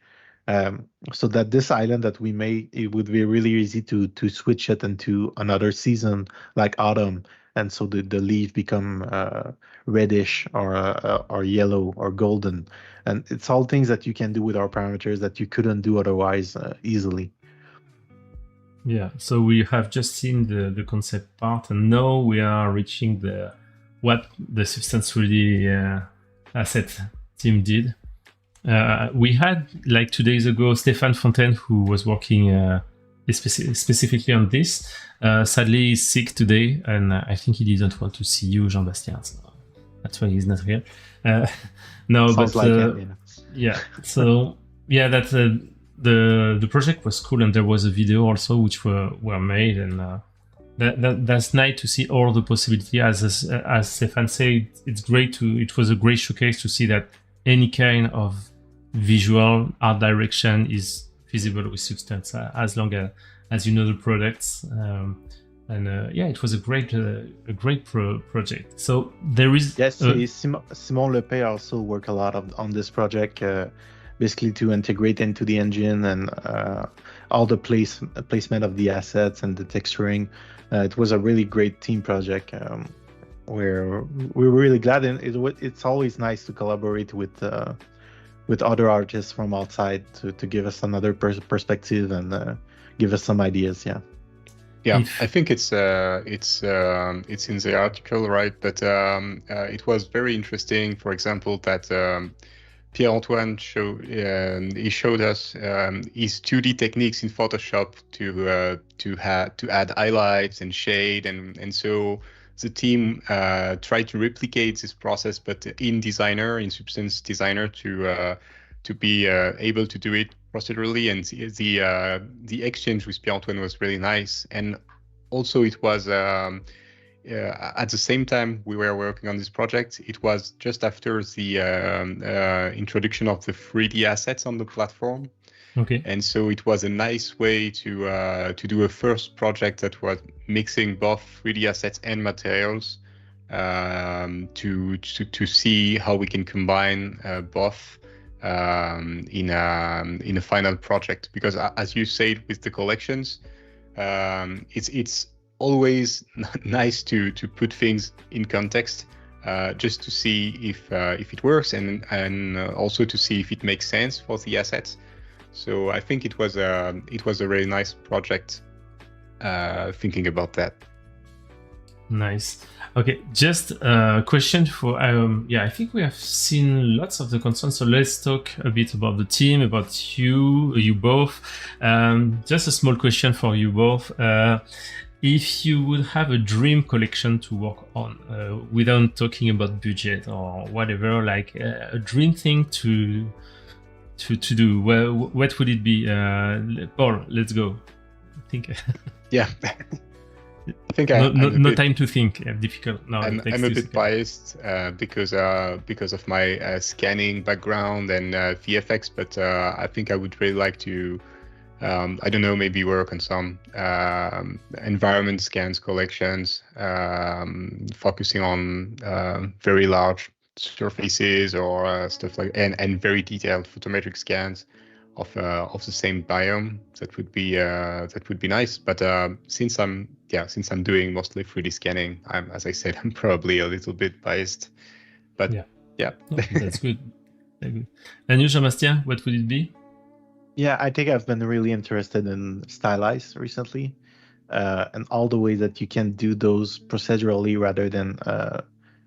So that this island that we made, it would be really easy to switch it into another season, like autumn, and so the leaf become reddish or yellow or golden, and it's all things that you can do with our parameters that you couldn't do otherwise easily. Yeah, so we have just seen the concept part, and now we are reaching what the Substance 3D asset team did. We had, like 2 days ago, Stéphane Fontaine, who was working specifically on this. Sadly, he's sick today, and I think he didn't want to see you, Jean-Bastien. So that's why he's not here. No, Sounds but like it, you know. yeah. So yeah, that the project was cool, and there was a video also which were made, and that's nice to see all the possibility. As Stéphane said, it was a great showcase to see that any kind of visual art direction is feasible with Substance, as long as you know the products. It was a great project. So there is Simon Lepay also worked a lot on this project, basically to integrate into the engine and all the placement of the assets and the texturing. It was a really great team project. Where we're really glad, and it's always nice to collaborate with other artists from outside to give us another perspective and give us some ideas. Yeah, I think it's in the article, right? But it was very interesting. For example, that Pierre-Antoine showed us his 2D techniques in Photoshop to add highlights and shade, and so the team tried to replicate this process, but in Designer, in Substance Designer, to be able to do it procedurally. And the exchange with Pierre-Antoine was really nice. And also it was at the same time we were working on this project, it was just after the introduction of the 3D assets on the platform. Okay. And so it was a nice way to do a first project that was mixing both 3D assets and materials to see how we can combine both in a final project. Because as you said with the collections, it's always nice to put things in context, just to see if it works and also to see if it makes sense for the assets. So I think it was a really nice project, thinking about that. Nice. Okay, just a question for I think we have seen lots of the concerns, so let's talk a bit about the team, about you both. Just a small question for you both. If you would have a dream collection to work on, without talking about budget or whatever, like a dream thing to do, well, what would it be? Paul, let's go. I think. Yeah. I think no time to think. Difficult. No, I'm a bit biased because of my scanning background and VFX, but I think I would really like to, I don't know, maybe work on some environment scans collections, focusing on very large surfaces or stuff like, and very detailed photometric scans of the same biome. That would be nice. But since I'm doing mostly 3D scanning, as I said, I'm probably a little bit biased. But yeah. No, that's good. Very good. And you, Jean-Bastien, what would it be? Yeah, I think I've been really interested in stylize recently, and all the ways that you can do those procedurally rather than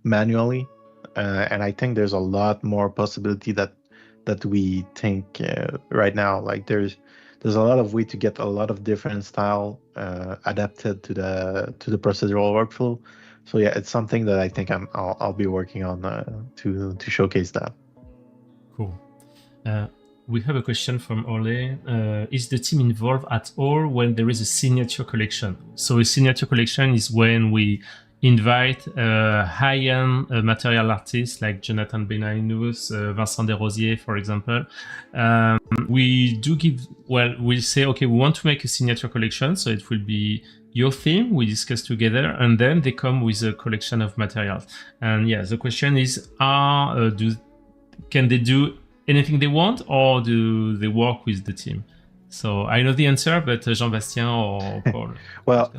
manually. And I think there's a lot more possibility that we think right now. Like there's a lot of way to get a lot of different style adapted to the procedural workflow. So yeah, it's something that I think I'll be working on to showcase that. Cool. We have a question from Ole. Is the team involved at all when there is a signature collection? So a signature collection is when we invite high-end material artists like Jonathan Benainous, Vincent Desrosiers, for example. We say, okay, we want to make a signature collection, so it will be your theme, we discuss together, and then they come with a collection of materials. And yeah, the question is, can they do anything they want, or do they work with the team? So I know the answer, but Jean-Bastien or Paul? Well,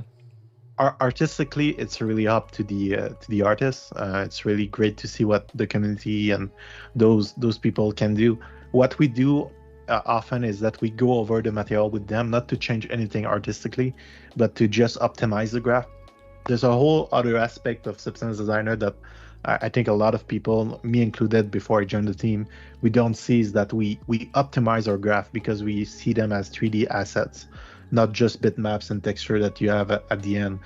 artistically, it's really up to the artists. It's really great to see what the community and those people can do. What we do often is that we go over the material with them, not to change anything artistically, but to just optimize the graph. There's a whole other aspect of Substance Designer that I think a lot of people, me included, before I joined the team, we don't see, is that we optimize our graph because we see them as 3D assets, not just bitmaps and texture that you have at the end.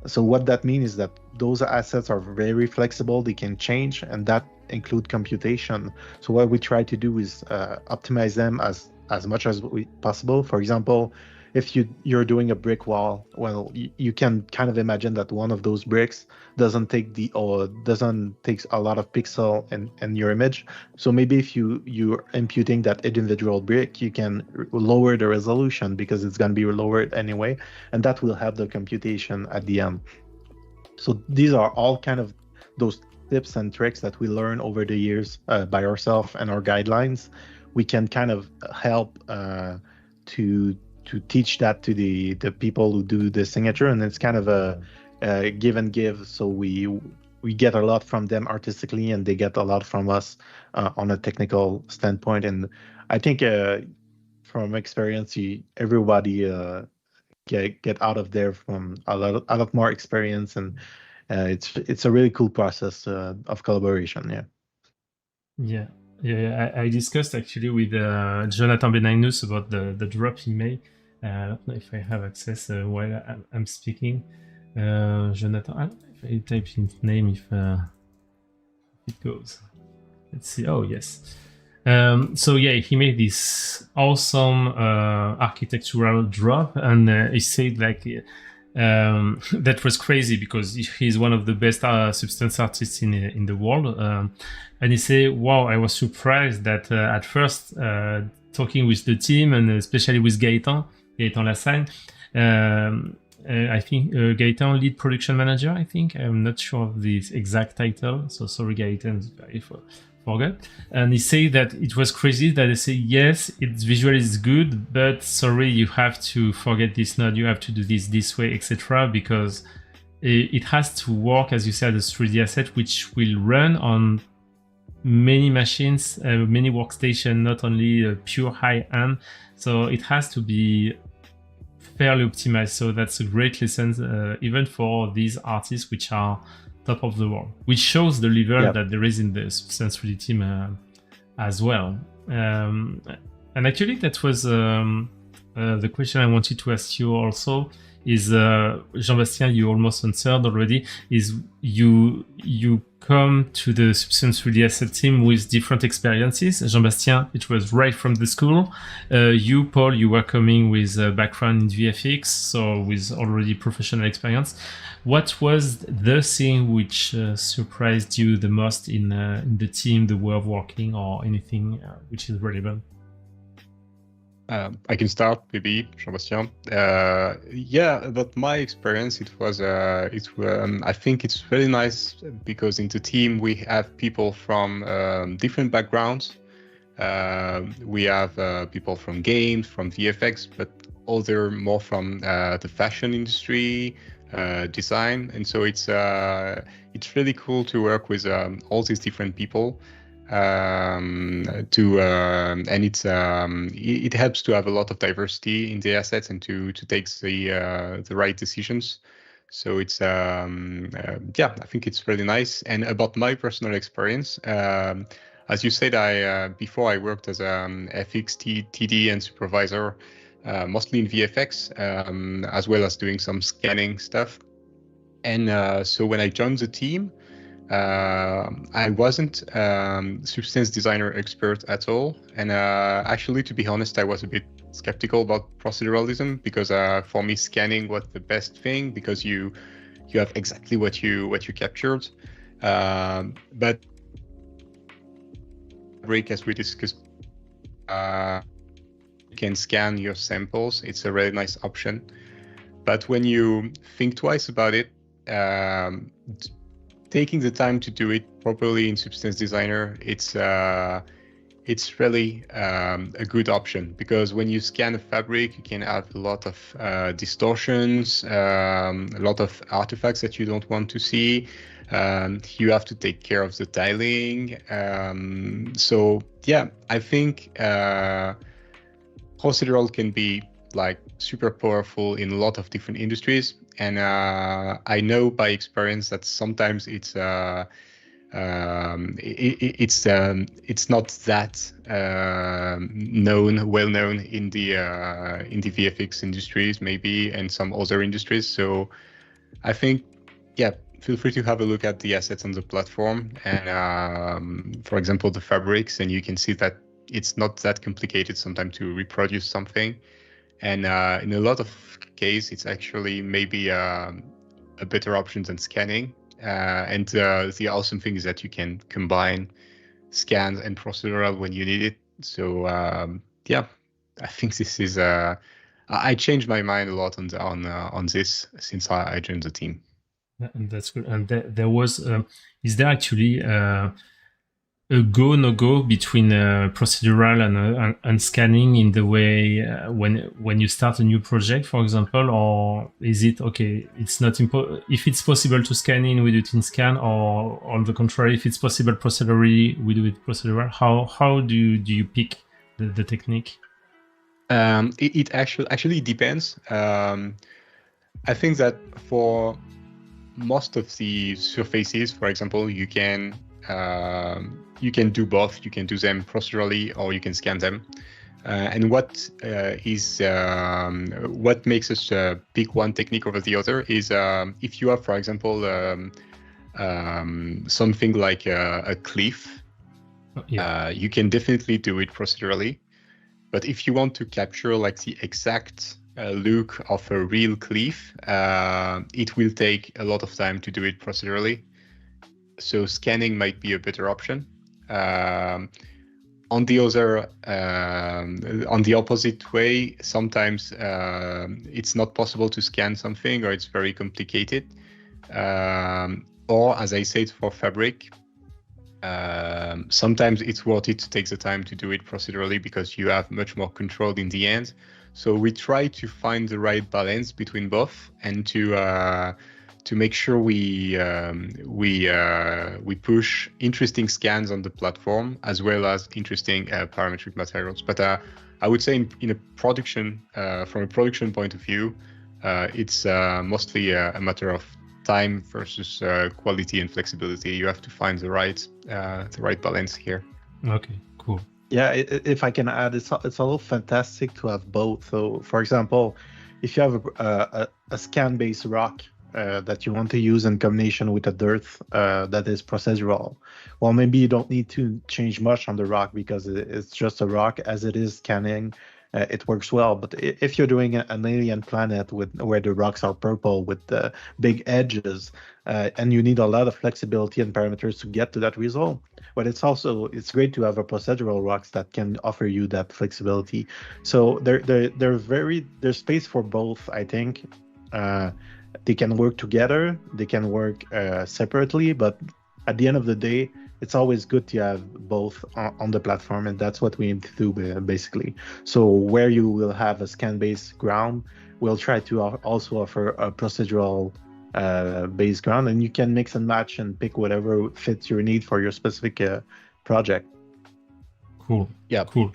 So what that means is that those assets are very flexible, they can change, and that include computation. So what we try to do is optimize them as much as possible. For example, if you're doing a brick wall, well, you can kind of imagine that one of those bricks doesn't take a lot of pixel in your image. So maybe if you're imputing that individual brick, you can lower the resolution because it's going to be lowered anyway, and that will help the computation at the end. So these are all kind of those tips and tricks that we learn over the years by ourselves and our guidelines. We can kind of help to teach that to the people who do the signature, and it's kind of a give and give. So we get a lot from them artistically, and they get a lot from us on a technical standpoint. And I think from experience, everybody get out of there from a lot more experience, and it's a really cool process of collaboration. Yeah, I discussed actually with Jonathan Benainous about the drop he made. I don't know if I have access while I'm speaking. Jonathan, I don't know if I typed his name, if it goes. Let's see. Oh, yes. So yeah, he made this awesome architectural drop, and he said like that was crazy because he's one of the best substance artists in the world. And he said, "Wow, I was surprised that at first talking with the team and especially with Gaëtan Lassagne." I think Gaëtan, lead production manager. I think I'm not sure of the exact title, so sorry, Gaëtan, I forgot. And he said that it was crazy that they say yes, its visual is good, but sorry, you have to forget this node, you have to do this way, etc. Because it has to work, as you said, as 3D asset, which will run on many machines, many workstations, not only pure high end. So it has to be fairly optimized. So that's a great lesson, even for these artists which are top of the world, which shows the level that there is in the Substance 3D team as well. And actually, that was the question I wanted to ask you also. Is Jean-Bastien, you almost answered already. Is you come to the Substance 3D asset team with different experiences. Jean-Bastien, it was right from the school. You, Paul, you were coming with a background in VFX, so with already professional experience. What was the thing which surprised you the most in the team, the way of working, or anything which is relevant? I can start, maybe, Jean-Bastien. Yeah, about my experience, I think it's really nice because in the team we have people from different backgrounds. We have people from games, from VFX, but other more from the fashion industry, design, and so it's really cool to work with all these different people. And it helps to have a lot of diversity in the assets and to take the right decisions. So it's I think it's really nice. And about my personal experience, as you said, before I worked as FX TD and supervisor, mostly in VFX, as well as doing some scanning stuff. And so when I joined the team, I wasn't substance designer expert at all, and actually, to be honest, I was a bit skeptical about proceduralism because for me, scanning was the best thing because you have exactly what you captured. But Fabric, as we discussed, you can scan your samples. It's a really nice option, but when you think twice about it. Taking the time to do it properly in Substance Designer, it's really a good option because when you scan a fabric, you can have a lot of distortions, a lot of artifacts that you don't want to see. You have to take care of the tiling. So yeah, I think procedural can be like super powerful in a lot of different industries. And I know by experience that sometimes it's not that well known in the VFX industries maybe and some other industries. So I think feel free to have a look at the assets on the platform and for example the fabrics, and you can see that it's not that complicated sometimes to reproduce something. And in a lot of cases, it's actually maybe a better option than scanning. And the awesome thing is that you can combine scans and procedural when you need it. So I think this is. I changed my mind a lot on this since I joined the team. And that's good. And there was. Is there actually a go-no-go between procedural and scanning in the way when you start a new project, for example, or is it okay? It's not if it's possible to scan in, we do it in scan, or on the contrary, if it's possible procedurally, we do it procedural. How do you pick the technique? It actually depends. I think that for most of the surfaces, for example, you can do both. You can do them procedurally or you can scan them. And what makes us pick one technique over the other is if you have, for example, something like a cliff, you can definitely do it procedurally. But if you want to capture like the exact look of a real cliff, it will take a lot of time to do it procedurally. So scanning might be a better option. On the opposite way, sometimes it's not possible to scan something, or it's very complicated. Or, as I said, for fabric, sometimes it's worth it to take the time to do it procedurally because you have much more control in the end. So we try to find the right balance between both, and to make sure we push interesting scans on the platform as well as interesting parametric materials. But I would say in a production, from a production point of view, it's mostly a matter of time versus quality and flexibility. You have to find the right balance here. Okay, cool. Yeah, if I can add, it's all fantastic to have both. So, for example, if you have a scan-based rock that you want to use in combination with a dirt that is procedural, well, maybe you don't need to change much on the rock because it's just a rock as it is scanning. It works well. But if you're doing an alien planet where the rocks are purple with the big edges, and you need a lot of flexibility and parameters to get to that result, but it's great to have a procedural rocks that can offer you that flexibility. So there's space for both, I think. They can work together, they can work separately, but at the end of the day, it's always good to have both on the platform, and that's what we aim to do basically. So where you will have a scan-based ground, we'll try to also offer a procedural based ground, and you can mix and match and pick whatever fits your need for your specific project. Cool. Yeah. Cool.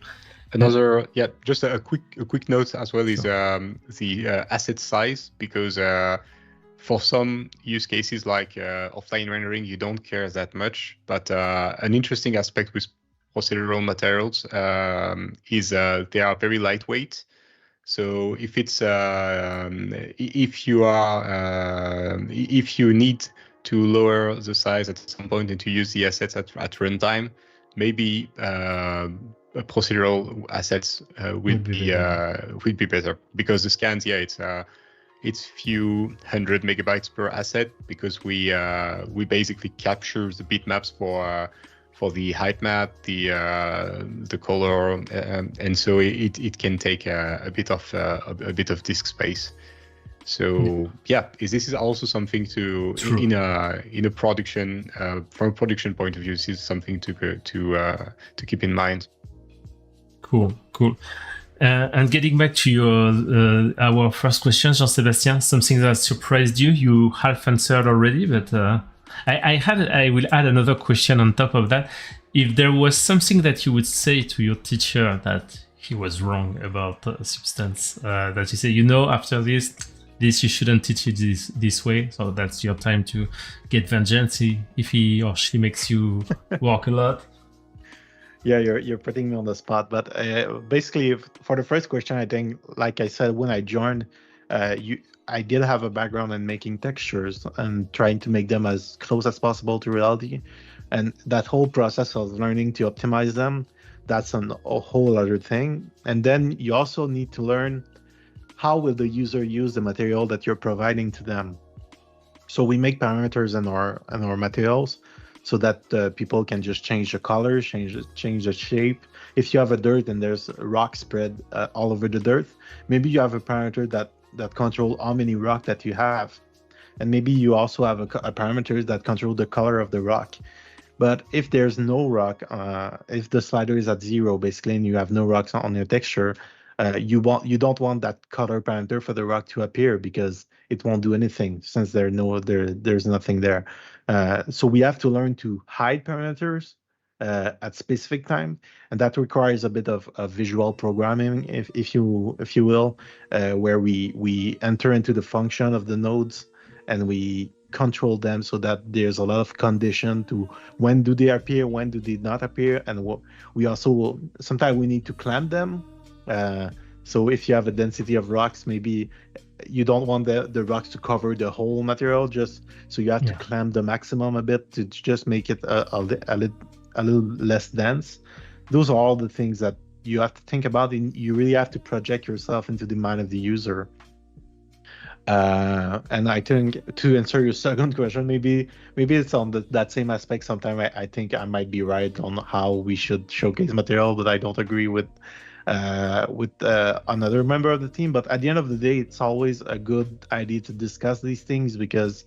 Another, just a quick note as well is the asset size, because for some use cases like offline rendering, you don't care that much. But an interesting aspect with procedural materials is they are very lightweight. So if you need to lower the size at some point and to use the assets at runtime, maybe procedural assets will be better, because the scans, it's few hundred megabytes per asset, because we basically capture the bitmaps for the height map, the color, and so it can take a bit of disk space. So this is also something to in a production, from a production point of view, this is something to keep in mind. Cool. And getting back to your our first question, Jean-Sébastien, something that surprised you half answered already, but I will add another question on top of that. If there was something that you would say to your teacher that he was wrong about Substance, that you say, after this you shouldn't teach it this way, so that's your time to get vengeance if he or she makes you work a lot. Yeah, you're putting me on the spot, but basically, for the first question, I think, like I said, when I joined, I did have a background in making textures and trying to make them as close as possible to reality, and that whole process of learning to optimize them, that's a whole other thing. And then you also need to learn how will the user use the material that you're providing to them. So we make parameters in our materials, so that people can just change the color, change the shape. If you have a dirt and there's rock spread all over the dirt, maybe you have a parameter that control how many rock that you have, and maybe you also have a parameter that control the color of the rock. But if there's no rock, if the slider is at 0 basically, and you have no rocks on your texture, you don't want that color parameter for the rock to appear, because it won't do anything since there's nothing there. So we have to learn to hide parameters at specific time, and that requires a bit of visual programming, if you will, where we enter into the function of the nodes and we control them so that there's a lot of condition to when do they appear, when do they not appear, and we also sometimes we need to clamp them So if you have a density of rocks, maybe you don't want the rocks to cover the whole material, just so you have to clamp the maximum a bit to just make it a little less dense. Those are all the things that you have to think about, and you really have to project yourself into the mind of the user. And I think, to answer your second question, maybe it's on that same aspect. Sometimes I think I might be right on how we should showcase material, but I don't agree with another member of the team. But at the end of the day, it's always a good idea to discuss these things, because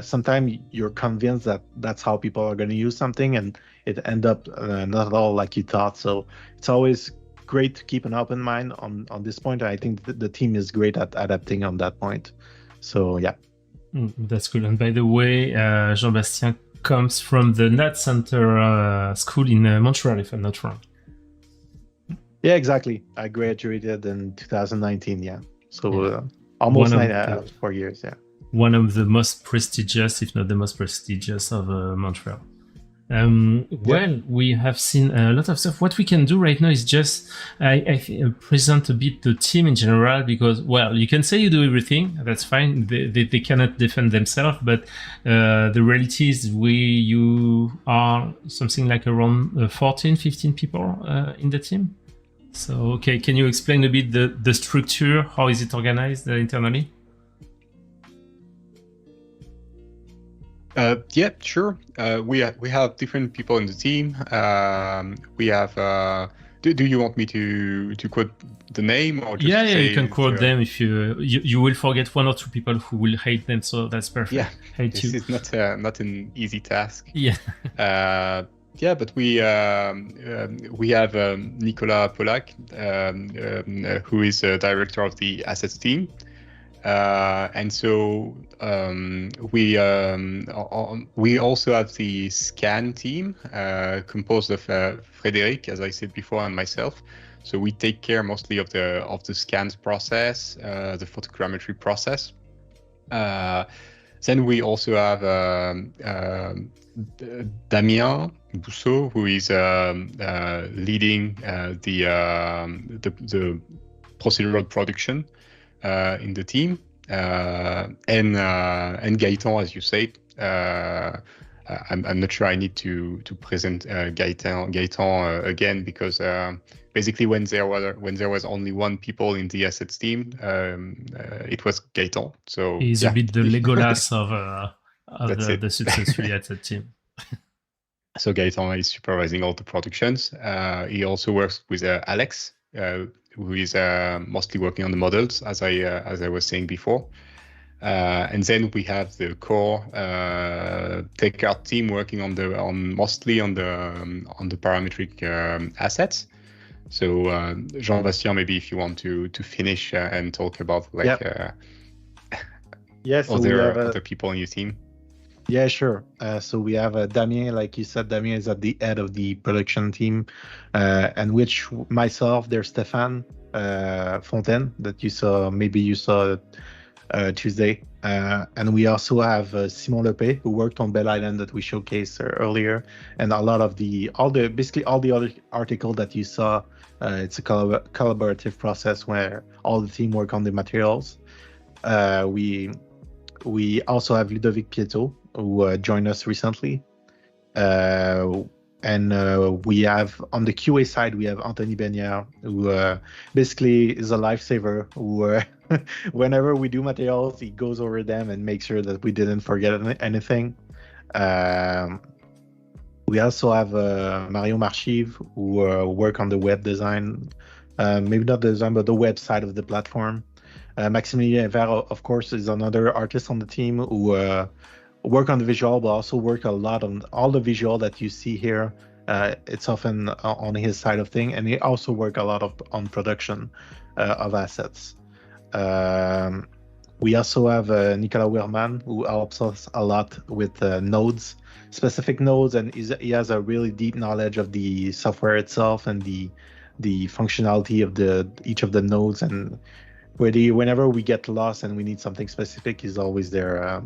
sometimes you're convinced that that's how people are going to use something, and it end up not at all like you thought. So it's always great to keep an open mind on this point. I think the team is great at adapting on that point. So yeah. That's cool. And by the way, Jean-Bastien comes from the NAT Center school in Montreal, if I'm not wrong. Yeah, exactly. I graduated in 2019. Yeah, so almost 4 years. Yeah, one of the most prestigious, if not the most prestigious, of Montreal. Well, we have seen a lot of stuff. What we can do right now is just I present a bit the team in general, because, well, you can say you do everything. That's fine. They cannot defend themselves, but the reality is you are something like around 14, 15 people in the team. So, okay, can you explain a bit the structure? How is it organized internally? Yeah, sure. We have different people in the team. We have. Do you want me to quote the name, or just say you can quote them if you will forget one or two people who will hate them, so that's perfect. Yeah, this is not an easy task. Yeah. Yeah, but we have Nicolas Polak, who is a director of the assets team. And so we also have the scan team composed of Frédéric, as I said before, and myself. So we take care mostly of the scans process, the photogrammetry process. Then we also have Damien Bousseau, who is leading the procedural production in the team, and Gaëtan, as you said. I'm not sure I need to present Gaëtan again, because basically when there was only one people in the assets team, it was Gaëtan. So he's a bit the Legolas of the successfully asset team. So Gaëtan is supervising all the productions. He also works with Alex, who is mostly working on the models, as I was saying before. And then we have the core tech art team working mostly on the parametric assets. So Jean-Bastien, maybe if you want to finish and talk about so other people in your team. Yeah, sure. So we have Damien, like you said. Damien is at the head of the production team, and which myself, there's Stéphane Fontaine that you saw Tuesday, and we also have Simon Lepay, who worked on Bell Island that we showcased earlier, and a lot of basically all the other article that you saw. It's a collaborative process where all the team work on the materials. We also have Ludovic Pietro, who joined us recently. And we have, on the QA side, we have Anthony Benier, who basically is a lifesaver, who whenever we do materials, he goes over them and makes sure that we didn't forget anything. We also have Mario Marchive, who work on the web design, maybe not the design, but the web side of the platform. Maximilien Ver, of course, is another artist on the team who work on the visual, but also work a lot on all the visual that you see here. It's often on his side of thing, and he also work a lot on production of assets. We also have Nicolas Wehrmann, who helps us a lot with nodes, specific nodes, and he has a really deep knowledge of the software itself and the functionality of each of the nodes, and whenever we get lost and we need something specific, he's always there.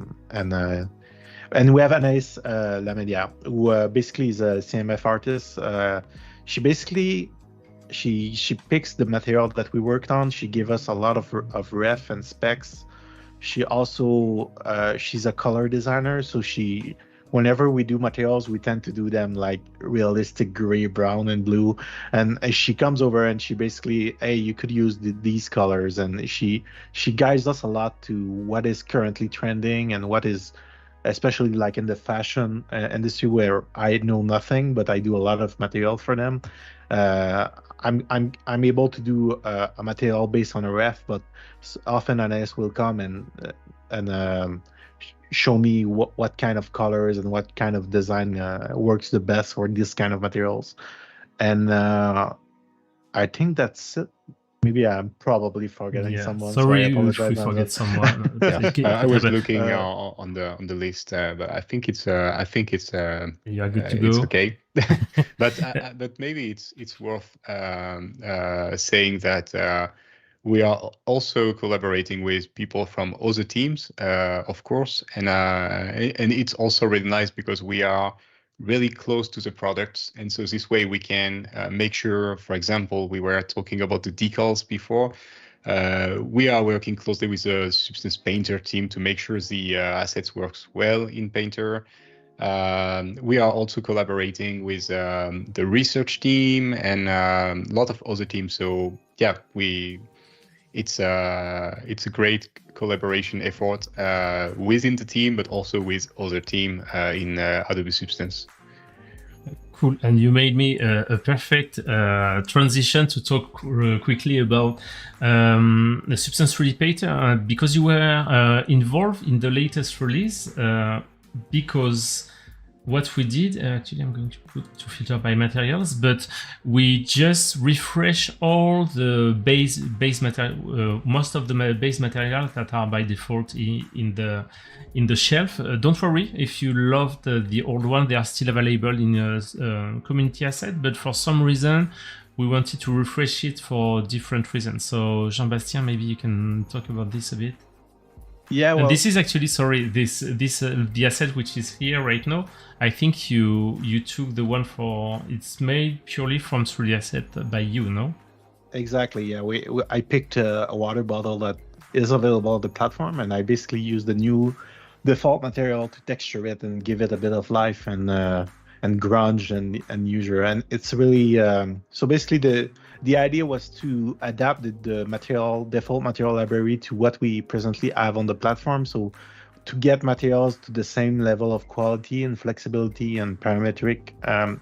And we have Anaïs Lamedia, who basically is a CMF artist. she picks the material that we worked on. She gave us a lot of ref and specs. She also she's a color designer, so whenever we do materials, we tend to do them like realistic gray, brown, and blue. And she comes over and she basically, hey, you could use these colors, and she guides us a lot to what is currently trending and what is, especially like in the fashion industry where I know nothing, but I do a lot of material for them. I'm able to do a material based on a ref, but often Anaïs will come and show me what kind of colors and what kind of design works the best for this kind of materials. And I think that's it. Maybe I'm probably forgetting someone. Sorry, so if we forget someone. I was looking on the list, but I think it's you are good to go. It's okay. but maybe it's worth saying that we are also collaborating with people from other teams, of course, and it's also really nice because we are really close to the products, and so this way we can make sure, for example, we were talking about the decals before, we are working closely with the Substance Painter team to make sure the assets works well in Painter. We are also collaborating with the research team and a lot of other teams, so yeah, it's a great collaboration effort within the team, but also with other team in Adobe Substance. Cool. And you made me a perfect transition to talk quickly about the Substance 3D Painter, because you were involved in the latest release, because what we did, actually I'm going to filter by materials, but we just refresh all the base material, most of the base materials that are by default in the shelf. Don't worry, if you loved the old one, they are still available in a community asset, but for some reason we wanted to refresh it for different reasons. So Jean-Bastien, maybe you can talk about this a bit. Yeah, well, this is actually, sorry, this the asset which is here right now, I think you took the one it's made purely from 3D asset by you, no? Exactly, yeah. I picked a water bottle that is available on the platform, and I basically used the new default material to texture it and give it a bit of life and grunge and user. And it's really, so basically the idea was to adapt the default material library to what we presently have on the platform. So to get materials to the same level of quality and flexibility and parametric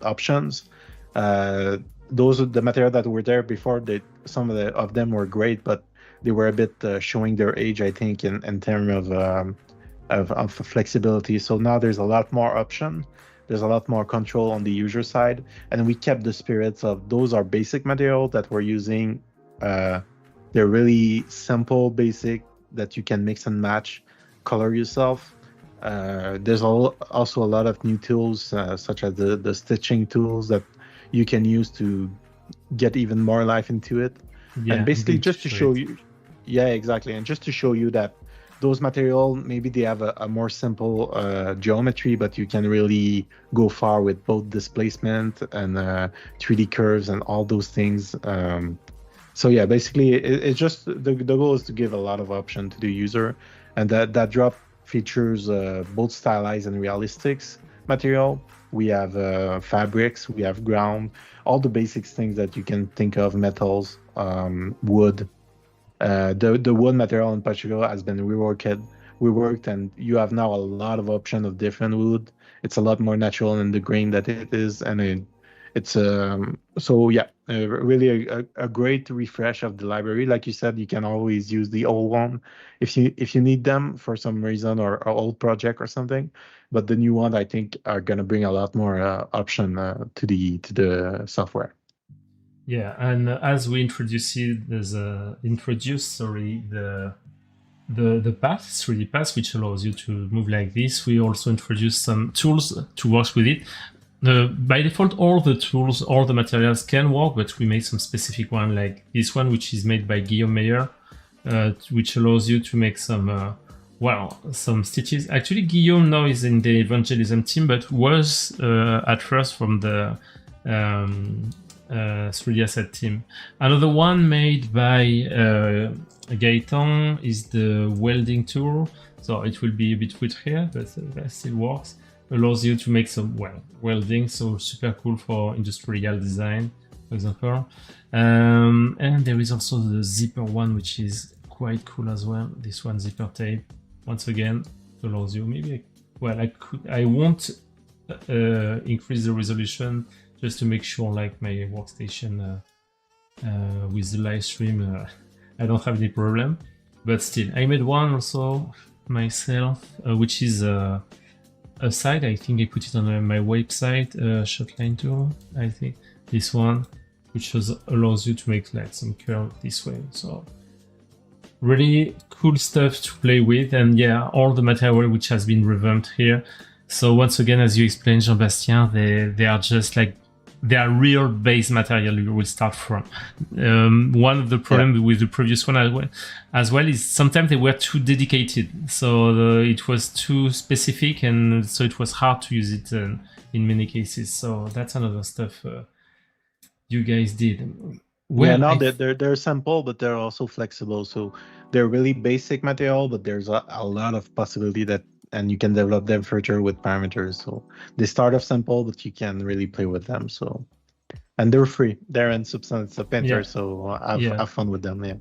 options. Those are the material that were there before. Some of them were great, but they were a bit showing their age, I think, in terms of flexibility. So now there's a lot more option. There's a lot more control on the user side, and we kept the spirits of those are basic materials that we're using. They're really simple, basic, that you can mix and match, color yourself. There's also a lot of new tools, such as the stitching tools that you can use to get even more life into it. Yeah, and basically just to show you, yeah, exactly, and just to show you that those material, maybe they have a more simple geometry, but you can really go far with both displacement and 3D curves and all those things. So yeah, basically it's just the goal is to give a lot of option to the user, and that drop features both stylized and realistics material. We have fabrics, we have ground, all the basics things that you can think of, metals, wood. The wood material in particular has been reworked, and you have now a lot of option of different wood. It's a lot more natural in the grain that it is, and it's so yeah, really a great refresh of the library. Like you said, you can always use the old one if you need them for some reason or old project or something. But the new one, I think, are gonna bring a lot more option to the software. Yeah, and as we introduced the path, 3D path, which allows you to move like this. We also introduced some tools to work with it. By default, all the tools, all the materials can work, but we made some specific one, like this one, which is made by Guillaume Meyer, which allows you to make some stitches. Actually, Guillaume now is in the evangelism team, but was at first from the 3D asset team. Another one made by Gaetan is the welding tool. So it will be a bit weird here, but that still works. Allows you to make some welding, so super cool for industrial design, for example. And there is also the zipper one, which is quite cool as well. This one, zipper tape, once again, allows you maybe. I won't increase the resolution just to make sure, like my workstation with the live stream, I don't have any problem. But still, I made one also myself, which is a site. I think I put it on my website, Shotline tool. I think this one, which allows you to make like some curve this way. So really cool stuff to play with, and yeah, all the material which has been revamped here. So once again, as you explained, Jean-Bastien, they are just like, they are real base material you will start from. One of the problems with the previous one as well is sometimes they were too dedicated. So it was too specific, and so it was hard to use it in many cases. So that's another stuff you guys did. They're simple, but they're also flexible. So they're really basic material, but there's a lot of possibility and you can develop them further with parameters. So they start off simple, but you can really play with them. So, and they're free. They're in Substance Painter, so have fun with them. Yeah.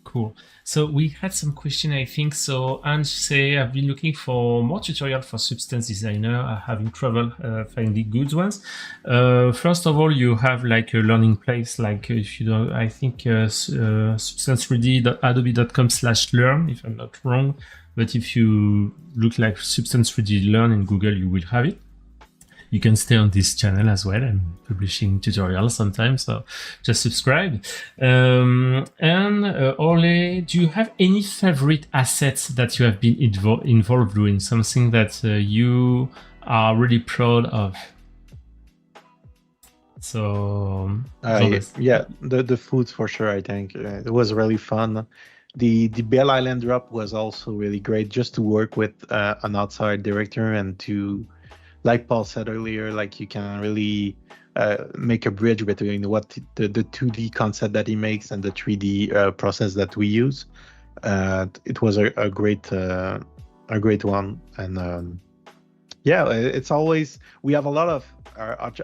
Cool. So we had some question, I think. So Ange say, I've been looking for more tutorial for Substance Designer, having trouble finding good ones. First of all, you have like a learning place, like if you don't, I think substance3d.adobe.com/learn, if I'm not wrong. But if you look like Substance 3D Learn in Google, you will have it. You can stay on this channel as well. I'm publishing tutorials sometimes, so just subscribe. And Ole, do you have any favorite assets that you have been involved in? Something that you are really proud of? So the foods for sure. I think it was really fun. The Bell Island drop was also really great, just to work with an outside director and to, like Paul said earlier, like you can really make a bridge between what the 2D concept that he makes and the 3D process that we use. It was a great one, and it's always, we have a lot of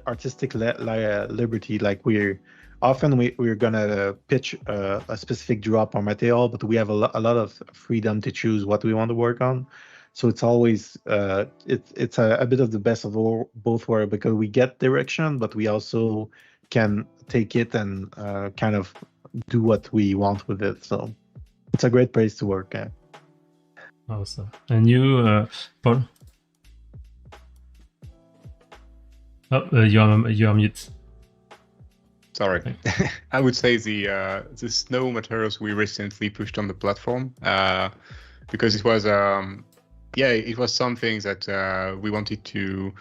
artistic liberty. Like we're gonna pitch a specific drop or material, but we have a lot of freedom to choose what we want to work on. So it's always it's a bit of the best of both worlds, because we get direction, but we also can take it and kind of do what we want with it. So it's a great place to work at. Awesome. And you, Paul? Oh, you are mute. Sorry. I would say the snow materials we recently pushed on the platform, because it was it was something that we wanted to,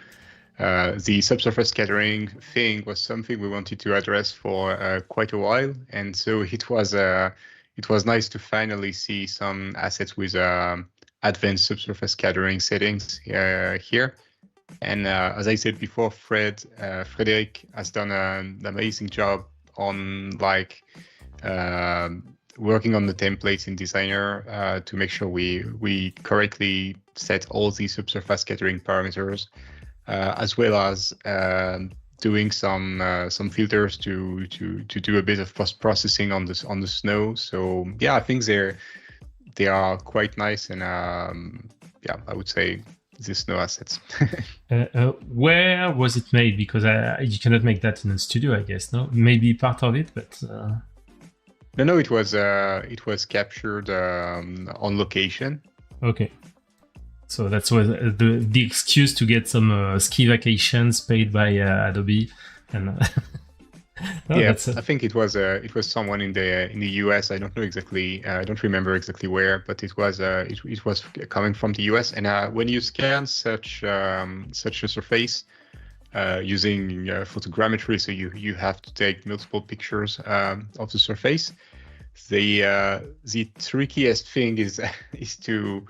the subsurface scattering thing was something we wanted to address for quite a while, and so it was nice to finally see some assets with advanced subsurface scattering settings here. And as I said before, Frederic has done an amazing job on working on the templates in Designer to make sure we correctly set all the subsurface scattering parameters, as well as doing some filters to do a bit of post processing on the snow. So yeah, I think they are quite nice, and I would say the snow assets. Where was it made? Because you cannot make that in a studio, I guess. No, maybe part of it, but no, it was captured on location. Okay, so that's was the excuse to get some ski vacations paid by Adobe, and I think it was someone in the US. I don't know exactly. I don't remember exactly where, but it was coming from the US. And when you scan such a surface using photogrammetry, so you have to take multiple pictures of the surface. The trickiest thing is to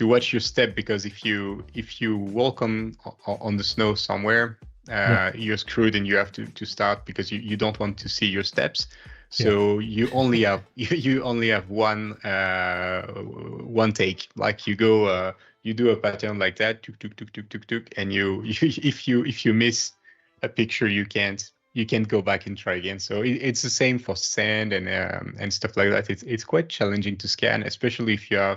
watch your step, because if you walk on the snow somewhere, you're screwed and you have to start because you don't want to see your steps. So you only have one take. Like you go, you do a pattern like that, tuk tuk tuk tuk tuk tuk, and if you miss a picture, you can't go back and try again. So it's the same for sand and stuff like that. It's quite challenging to scan, especially if you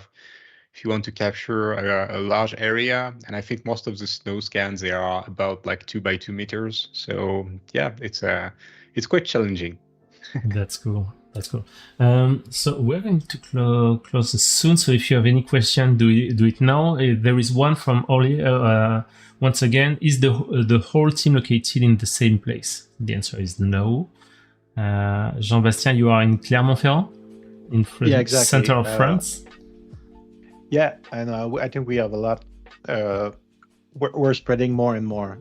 want to capture a large area. And I think most of the snow scans, they are about like 2 by 2 meters. So yeah, it's quite challenging. That's cool. So we're going to close this soon. So if you have any question, do it now. There is one from Oli. Once again, is the whole team located in the same place? The answer is no. Jean-Bastien, you are in Clermont-Ferrand, in the center of France. Yeah, and I think we have a lot. We're spreading more and more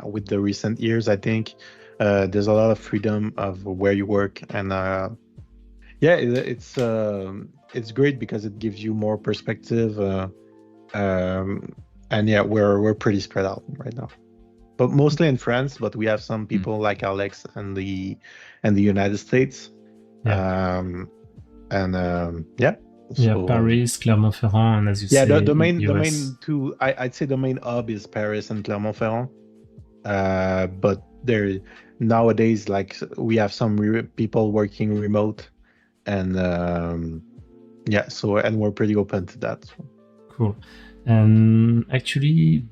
with the recent years. I think there's a lot of freedom of where you work, and it's great because it gives you more perspective. And yeah, we're pretty spread out right now, but mostly in France. But we have some people like Alex and the United States. So, Paris, Clermont-Ferrand, and as you say, the main two. I'd say the main hub is Paris and Clermont-Ferrand. But there nowadays, like we have some people working remote, and and we're pretty open to that. So. Cool. And actually,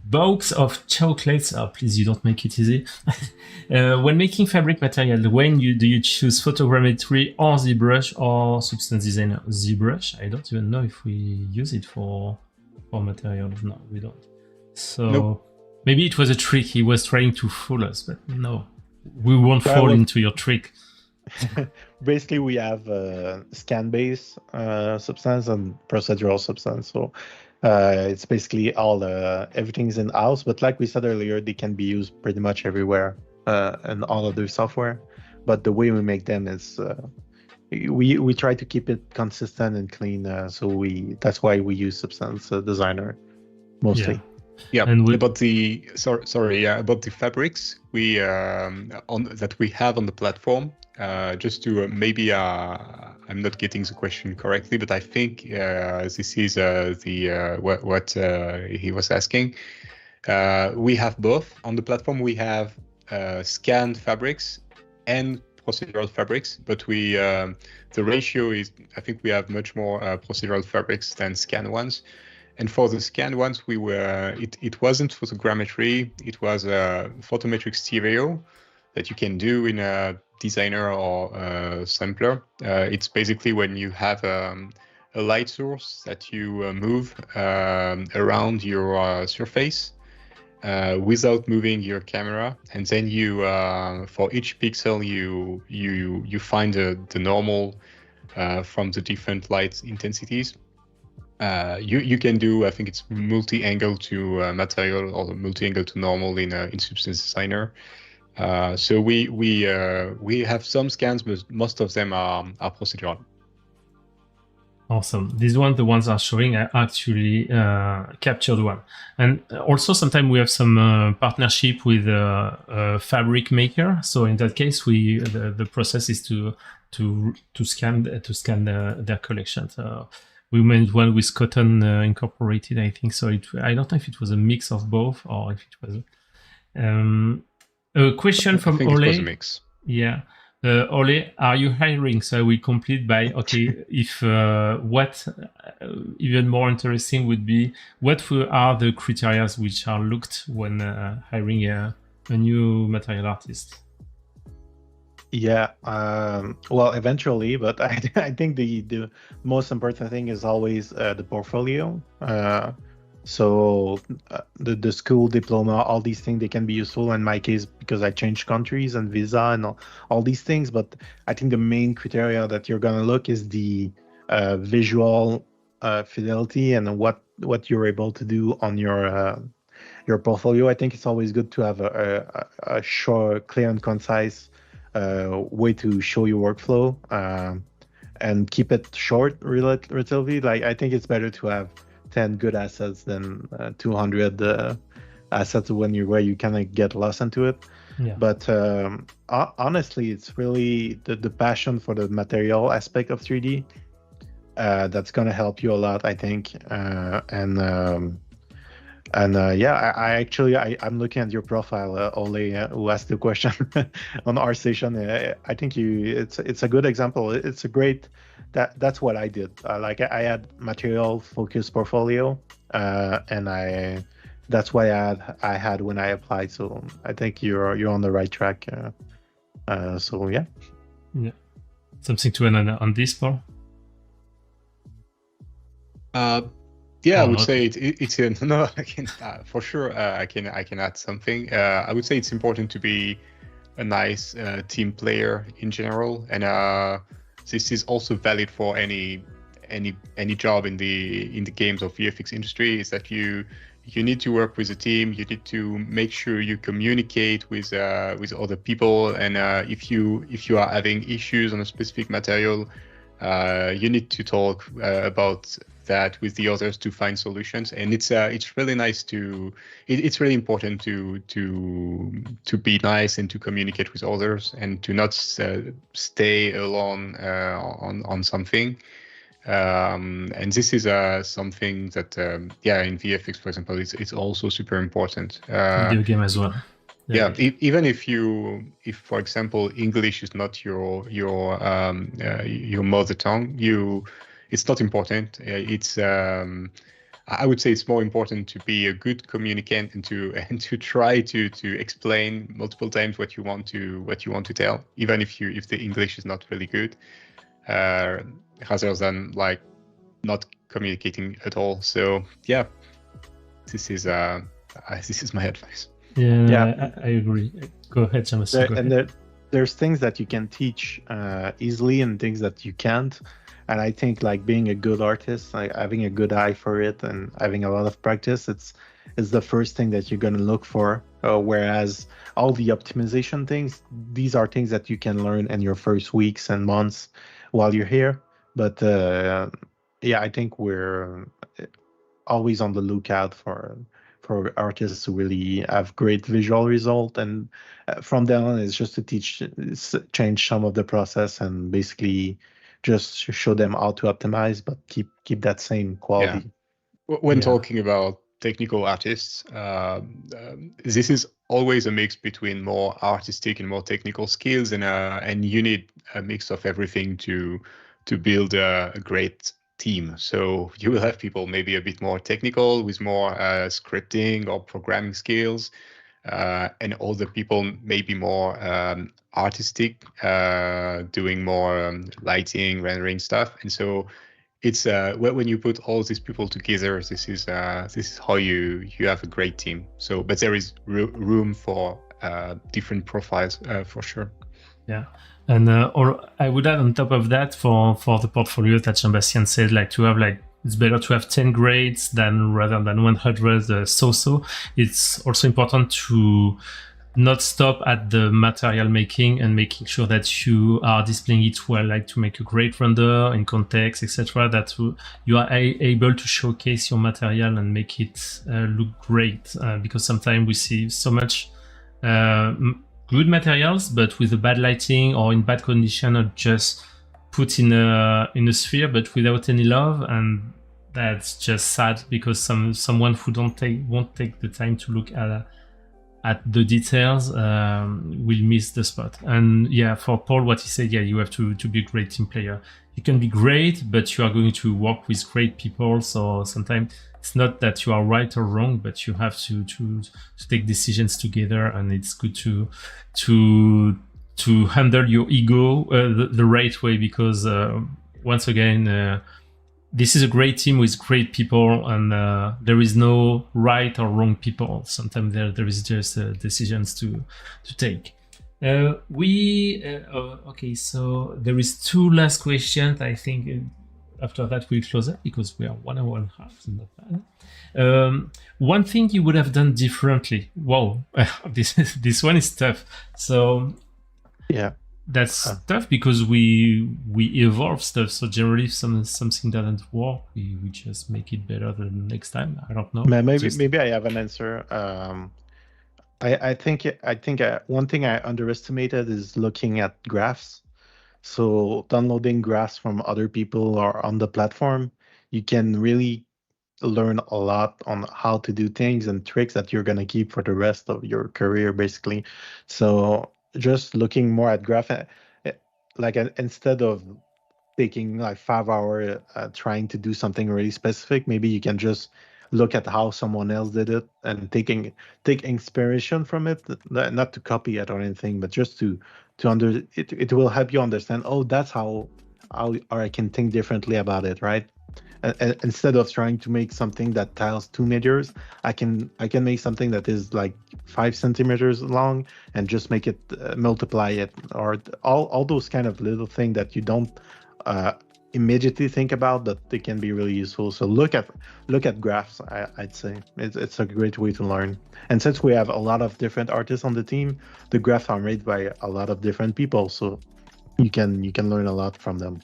box of chocolates. Oh, please, you don't make it easy. When making fabric material, do you choose photogrammetry or ZBrush or Substance Designer? ZBrush, I don't even know if we use it for material. No, we don't. So nope. Maybe it was a trick. He was trying to fool us, but no, we won't fall into your trick. Basically, we have scan-based Substance and procedural Substance. So it's basically everything's in-house. But like we said earlier, they can be used pretty much everywhere and all other software. But the way we make them is we try to keep it consistent and clean. That's why we use Substance Designer mostly. Yeah, about the fabrics that we have on the platform. Just to maybe I'm not getting the question correctly, but I think this is what he was asking. We have both on the platform. We have scanned fabrics and procedural fabrics, but the ratio is, I think we have much more procedural fabrics than scanned ones. And for the scanned ones, it wasn't photogrammetry, it was a photometric stereo that you can do in a designer or sampler. It's basically when you have a light source that you move around your surface without moving your camera, and then you for each pixel you find the normal from the different light intensities. You can do, I think it's multi-angle to material or multi-angle to normal in Substance Designer. So we have some scans, but most of them are procedural. Awesome. These ones, the ones are showing, are actually captured one. And also sometimes we have some partnership with a fabric maker. So in that case, the process is to scan their collection. We made one with Cotton Incorporated, I think. So I don't know if it was a mix of both or if it was. A question from Ole. It was a mix. Yeah. Ole, are you hiring? So we complete by, if what even more interesting would be, what are the criteria which are looked when hiring a new material artist? Yeah, well, eventually, but I think the most important thing is always the portfolio. So the school diploma, all these things, they can be useful in my case because I changed countries and visa and all these things. But I think the main criteria that you're gonna look is the visual fidelity and what you're able to do on your portfolio. I think it's always good to have a short, clear, and concise way to show your workflow and keep it short relatively. Like I think it's better to have 10 good assets than 200 assets where you kind of get lost into it. Yeah. But honestly, it's really the passion for the material aspect of 3D that's going to help you a lot, I think. I'm looking at your profile, Ole, who asked the question on our station. I think it's a good example. It's a great that's what I did. I had material focused portfolio, and that's what I had when I applied. So I think you're on the right track. So yeah. Yeah. Something to add on this, Paul? Yeah, I would say it's no. I can for sure. I can add something. I would say it's important to be a nice team player in general, and this is also valid for any job in the games or VFX industry. Is that you need to work with a team. You need to make sure you communicate with other people, and if you are having issues on a specific material, you need to talk about that with the others to find solutions. And it's really nice it's really important to be nice and to communicate with others and to not stay alone on something. And this is something that in VFX, for example, it's also super important. Video game as well. Yeah, even if for example, English is not your mother tongue, it's not important. I would say it's more important to be a good communicant and to try to explain multiple times what you want to tell, even if the English is not really good, rather than like not communicating at all. So yeah, this is my advice. Yeah, I agree. Go ahead, Thomas. There's things that you can teach easily and things that you can't. And I think like being a good artist, like having a good eye for it and having a lot of practice, it's the first thing that you're going to look for. Whereas all the optimization things, these are things that you can learn in your first weeks and months while you're here. But I think we're always on the lookout for artists who really have great visual result, and from then on it's just to change some of the process and basically just show them how to optimize, but keep that same quality. Yeah. When talking about technical artists, this is always a mix between more artistic and more technical skills, and you need a mix of everything to build a great team. So you will have people maybe a bit more technical with more scripting or programming skills, and other people maybe more artistic, doing more lighting, rendering stuff. And so it's when you put all these people together, this is how you have a great team. So, but there is room for different profiles for sure. Yeah. And or I would add on top of that for the portfolio that Jean-Bastien said, like to have it's better to have 10 grades rather than 100 so-so. It's also important to not stop at the material making and making sure that you are displaying it well, like to make a great render in context, etc. That you are able to showcase your material and make it look great. Because sometimes we see so much good materials, but with a bad lighting or in bad condition, or just put in a sphere, but without any love, and that's just sad because someone who won't take the time to look at the details will miss the spot. And yeah, for Paul, what he said, you have to be a great team player. You can be great, but you are going to work with great people. So sometimes it's not that you are right or wrong, but you have to take decisions together, and it's good to handle your ego the right way, because once again, this is a great team with great people, and there is no right or wrong people. Sometimes there is just decisions to take. Okay, so there is two last questions. I think after that we'll close it because we are 1 hour and a half. Not bad. One thing you would have done differently. Wow, this one is tough. So yeah, that's tough because we evolve stuff. So generally, if something doesn't work, we just make it better the next time. I don't know. Maybe I have an answer. I think one thing I underestimated is looking at graphs. So downloading graphs from other people or on the platform, you can really learn a lot on how to do things and tricks that you're going to keep for the rest of your career, basically. So just looking more at graph, like instead of taking like 5 hours trying to do something really specific, maybe you can just look at how someone else did it and take inspiration from it, not to copy it or anything, but just to it will help you understand, oh, that's how or I can think differently about it, right? And instead of trying to make something that tiles 2 meters, I can make something that is like 5 centimeters long and just make it multiply it, or all those kind of little things that you don't immediately think about, but they can be really useful. So look at graphs. I'd say it's a great way to learn. And since we have a lot of different artists on the team, the graphs are made by a lot of different people, so you can learn a lot from them.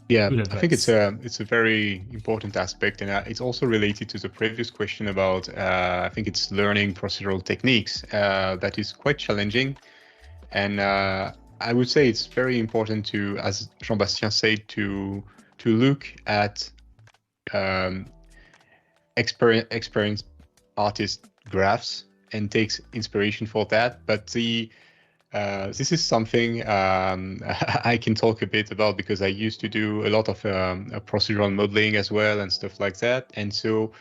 Yeah, I think it's a very important aspect, and it's also related to the previous question about I think it's learning procedural techniques that is quite challenging, and I would say it's very important to, as Jean-Bastien said, to look at experienced artist graphs and takes inspiration for that. But this is something I can talk a bit about because I used to do a lot of procedural modeling as well and stuff like that. And so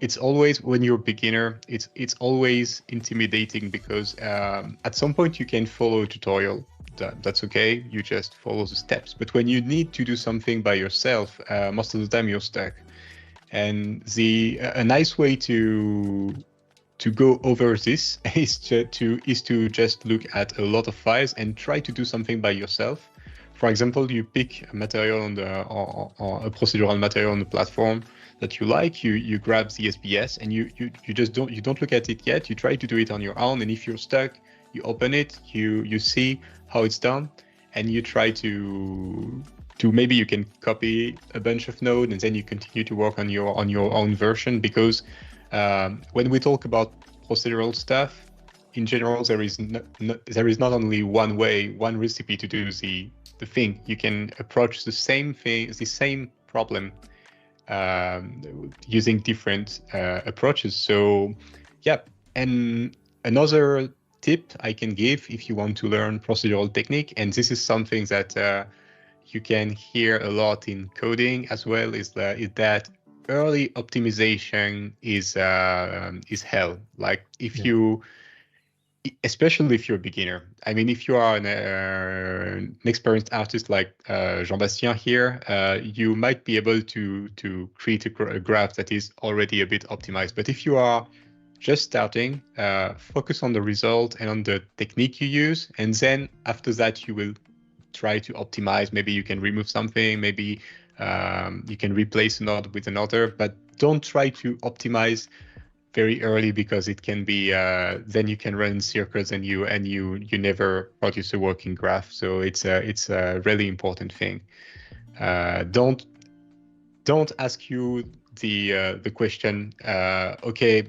it's always, when you're a beginner, it's always intimidating because at some point you can follow a tutorial. That's okay, you just follow the steps. But when you need to do something by yourself, most of the time you're stuck. And a nice way to go over this is to just look at a lot of files and try to do something by yourself. For example, you pick a material or a procedural material on the platform that you like. You grab the SBS and you just don't look at it yet. You try to do it on your own, and if you're stuck, you open it. You see how it's done, and you try to maybe you can copy a bunch of nodes, and then you continue to work on your own version. Because when we talk about procedural stuff, in general, there is not only one way, one recipe to do the thing. You can approach the same problem using different approaches. So yeah, and another tip I can give if you want to learn procedural technique, and this is something that you can hear a lot in coding as well, is that early optimization is hell. Like especially if you're a beginner. I mean, if you are an experienced artist like Jean-Bastien here, you might be able to create a graph that is already a bit optimized. But if you are just starting, focus on the result and on the technique you use, and then after that you will try to optimize. Maybe you can remove something, maybe you can replace a node with another, but don't try to optimize very early, because it can be then you can run in circles and you never produce a working graph. So it's a really important thing. Don't ask you the question, okay,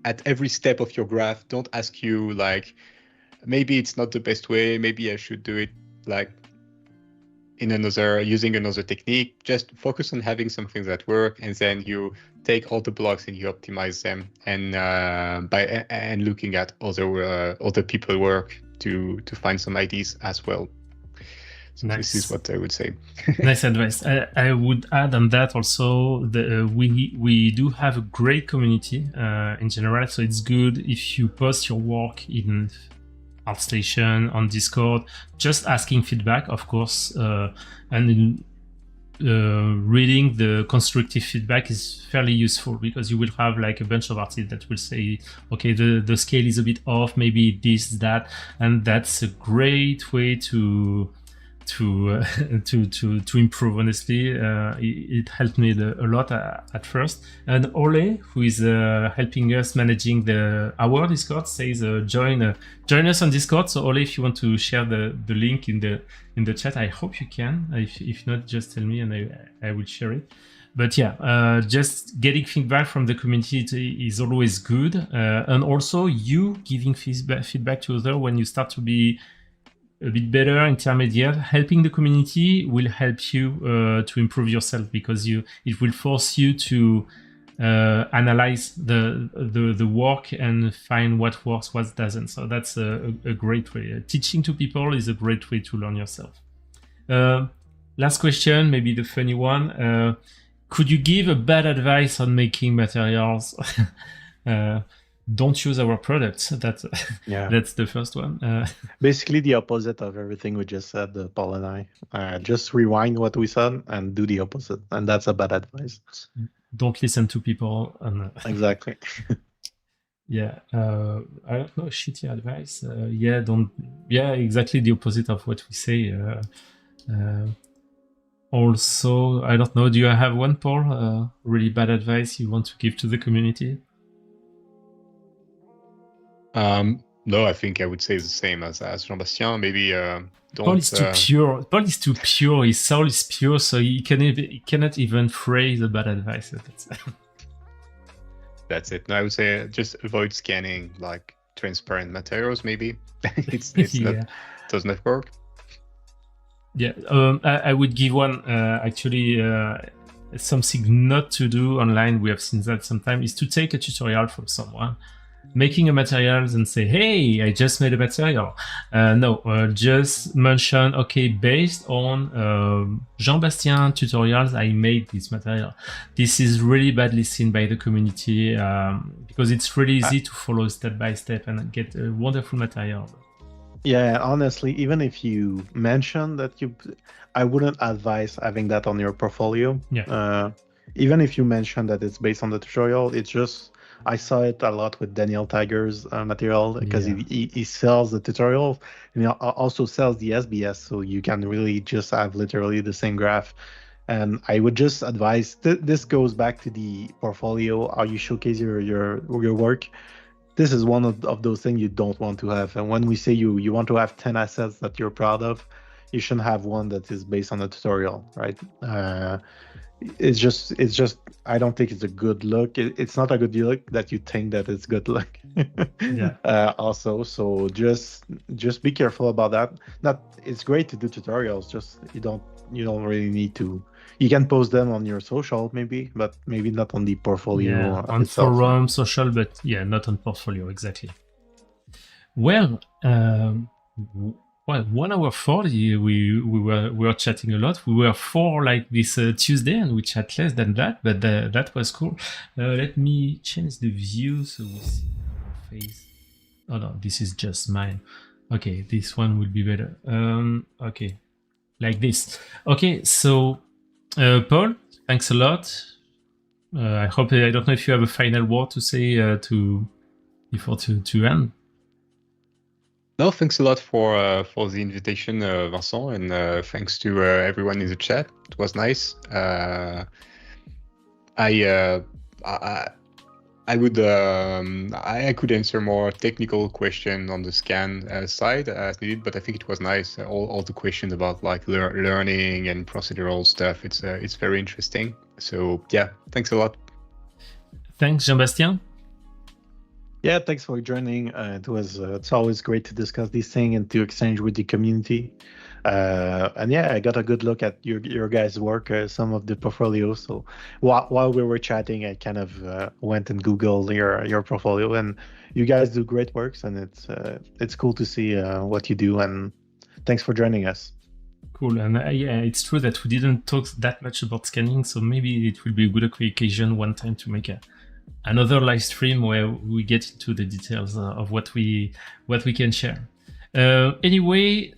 at every step of your graph, don't ask you like, maybe it's not the best way, maybe I should do it like using another technique. Just focus on having something that works, and then you take all the blocks and you optimize them, and looking at other people work to find some ideas as well. So nice. This is what I would say. Nice advice. I would add on that also, we do have a great community in general, so it's good if you post your work in ArtStation, on Discord, just asking feedback, of course, and reading the constructive feedback is fairly useful, because you will have like a bunch of artists that will say, okay, the scale is a bit off, maybe this, that, and that's a great way to to to improve. Honestly, it helped me a lot at first. And Ole, who is helping us managing our Discord, says join us on Discord. So Ole, if you want to share the link in the chat, I hope you can. If not, just tell me and I will share it. But yeah, just getting feedback from the community is always good, and also you giving feedback to others when you start to be a bit better, intermediate. Helping the community will help you to improve yourself, because it will force you to analyze the work and find what works, what doesn't. So that's a great way. Teaching to people is a great way to learn yourself. Last question, maybe the funny one. Could you give a bad advice on making materials? Don't use our products. That's the first one. Basically, the opposite of everything we just said, Paul and I. Just rewind what we said and do the opposite, and that's a bad advice. Don't listen to people. Exactly. Yeah, I don't know, shitty advice. Exactly the opposite of what we say. Also, I don't know, do you have one, Paul? Really bad advice you want to give to the community? No, I think I would say the same as Jean-Bastien. Maybe don't. Paul is too pure. Paul is too pure. His soul is pure, so he cannot even phrase a bad advice. That's it. No, I would say just avoid scanning like transparent materials. Maybe it's not, does not work. Yeah, I would give one actually something not to do online. We have seen that sometimes is to take a tutorial from someone making a materials and say, hey, I just made a material. Just mention, okay, based on Jean-Bastien tutorials, I made this material. This is really badly seen by the community because it's really easy to follow step by step and get a wonderful material. Yeah, honestly, even if you mention that I wouldn't advise having that on your portfolio. Yeah. Even if you mention that it's based on the tutorial, it's just, I saw it a lot with Daniel Tiger's material, because he sells the tutorial and he also sells the SBS, so you can really just have literally the same graph. And I would just advise, this goes back to the portfolio, how you showcase your work. This is one of those things you don't want to have. And when we say you want to have 10 assets that you're proud of, you shouldn't have one that is based on a tutorial, right? It's just I don't think it's a good look. It's not a good look that you think that it's good look. Also, so just be careful about that. It's great to do tutorials, just you don't really need to. You can post them on your social maybe, but maybe not on the portfolio. On itself. forum, social, but not on portfolio, exactly. Well, 1 hour 40, we were chatting a lot. We were 4 like this Tuesday, and we chat less than that, but that was cool. Let me change the view so we see our face. Oh no, this is just mine. Okay, this one will be better. Okay, like this. Okay, so Paul, thanks a lot. I hope, I don't know if you have a final word to say before to end. No, thanks a lot for the invitation, Vincent, and thanks to everyone in the chat. It was nice. I could answer more technical question on the scan side as needed, but I think it was nice. All the questions about like learning and procedural stuff. It's very interesting. So yeah, thanks a lot. Thanks, Jean-Bastien. Yeah, thanks for joining. It's always great to discuss these things and to exchange with the community. And yeah, I got a good look at your guys' work, some of the portfolios. So while we were chatting, I kind of went and Googled your portfolio, and you guys do great works, and it's cool to see what you do. And thanks for joining us. Cool. And yeah, it's true that we didn't talk that much about scanning, so maybe it will be a good occasion one time to make another live stream where we get into the details of what we can share. Anyway,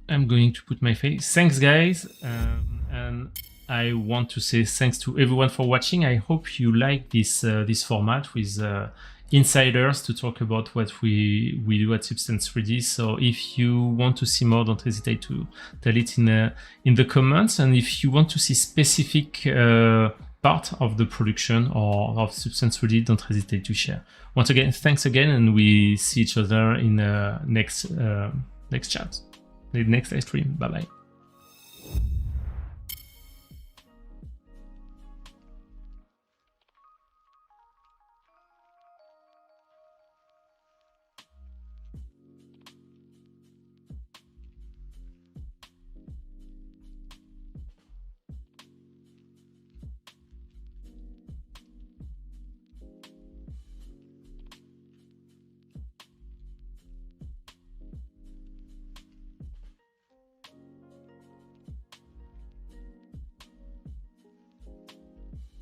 I'm going to put my face. Thanks, guys, and I want to say thanks to everyone for watching. I hope you like this format with insiders to talk about what we do at Substance 3D. So if you want to see more, don't hesitate to tell it in the comments. And if you want to see specific part of the production or of Substance 3D, don't hesitate to share. Once again, thanks again, and we see each other in next chat, the next live stream. Bye bye.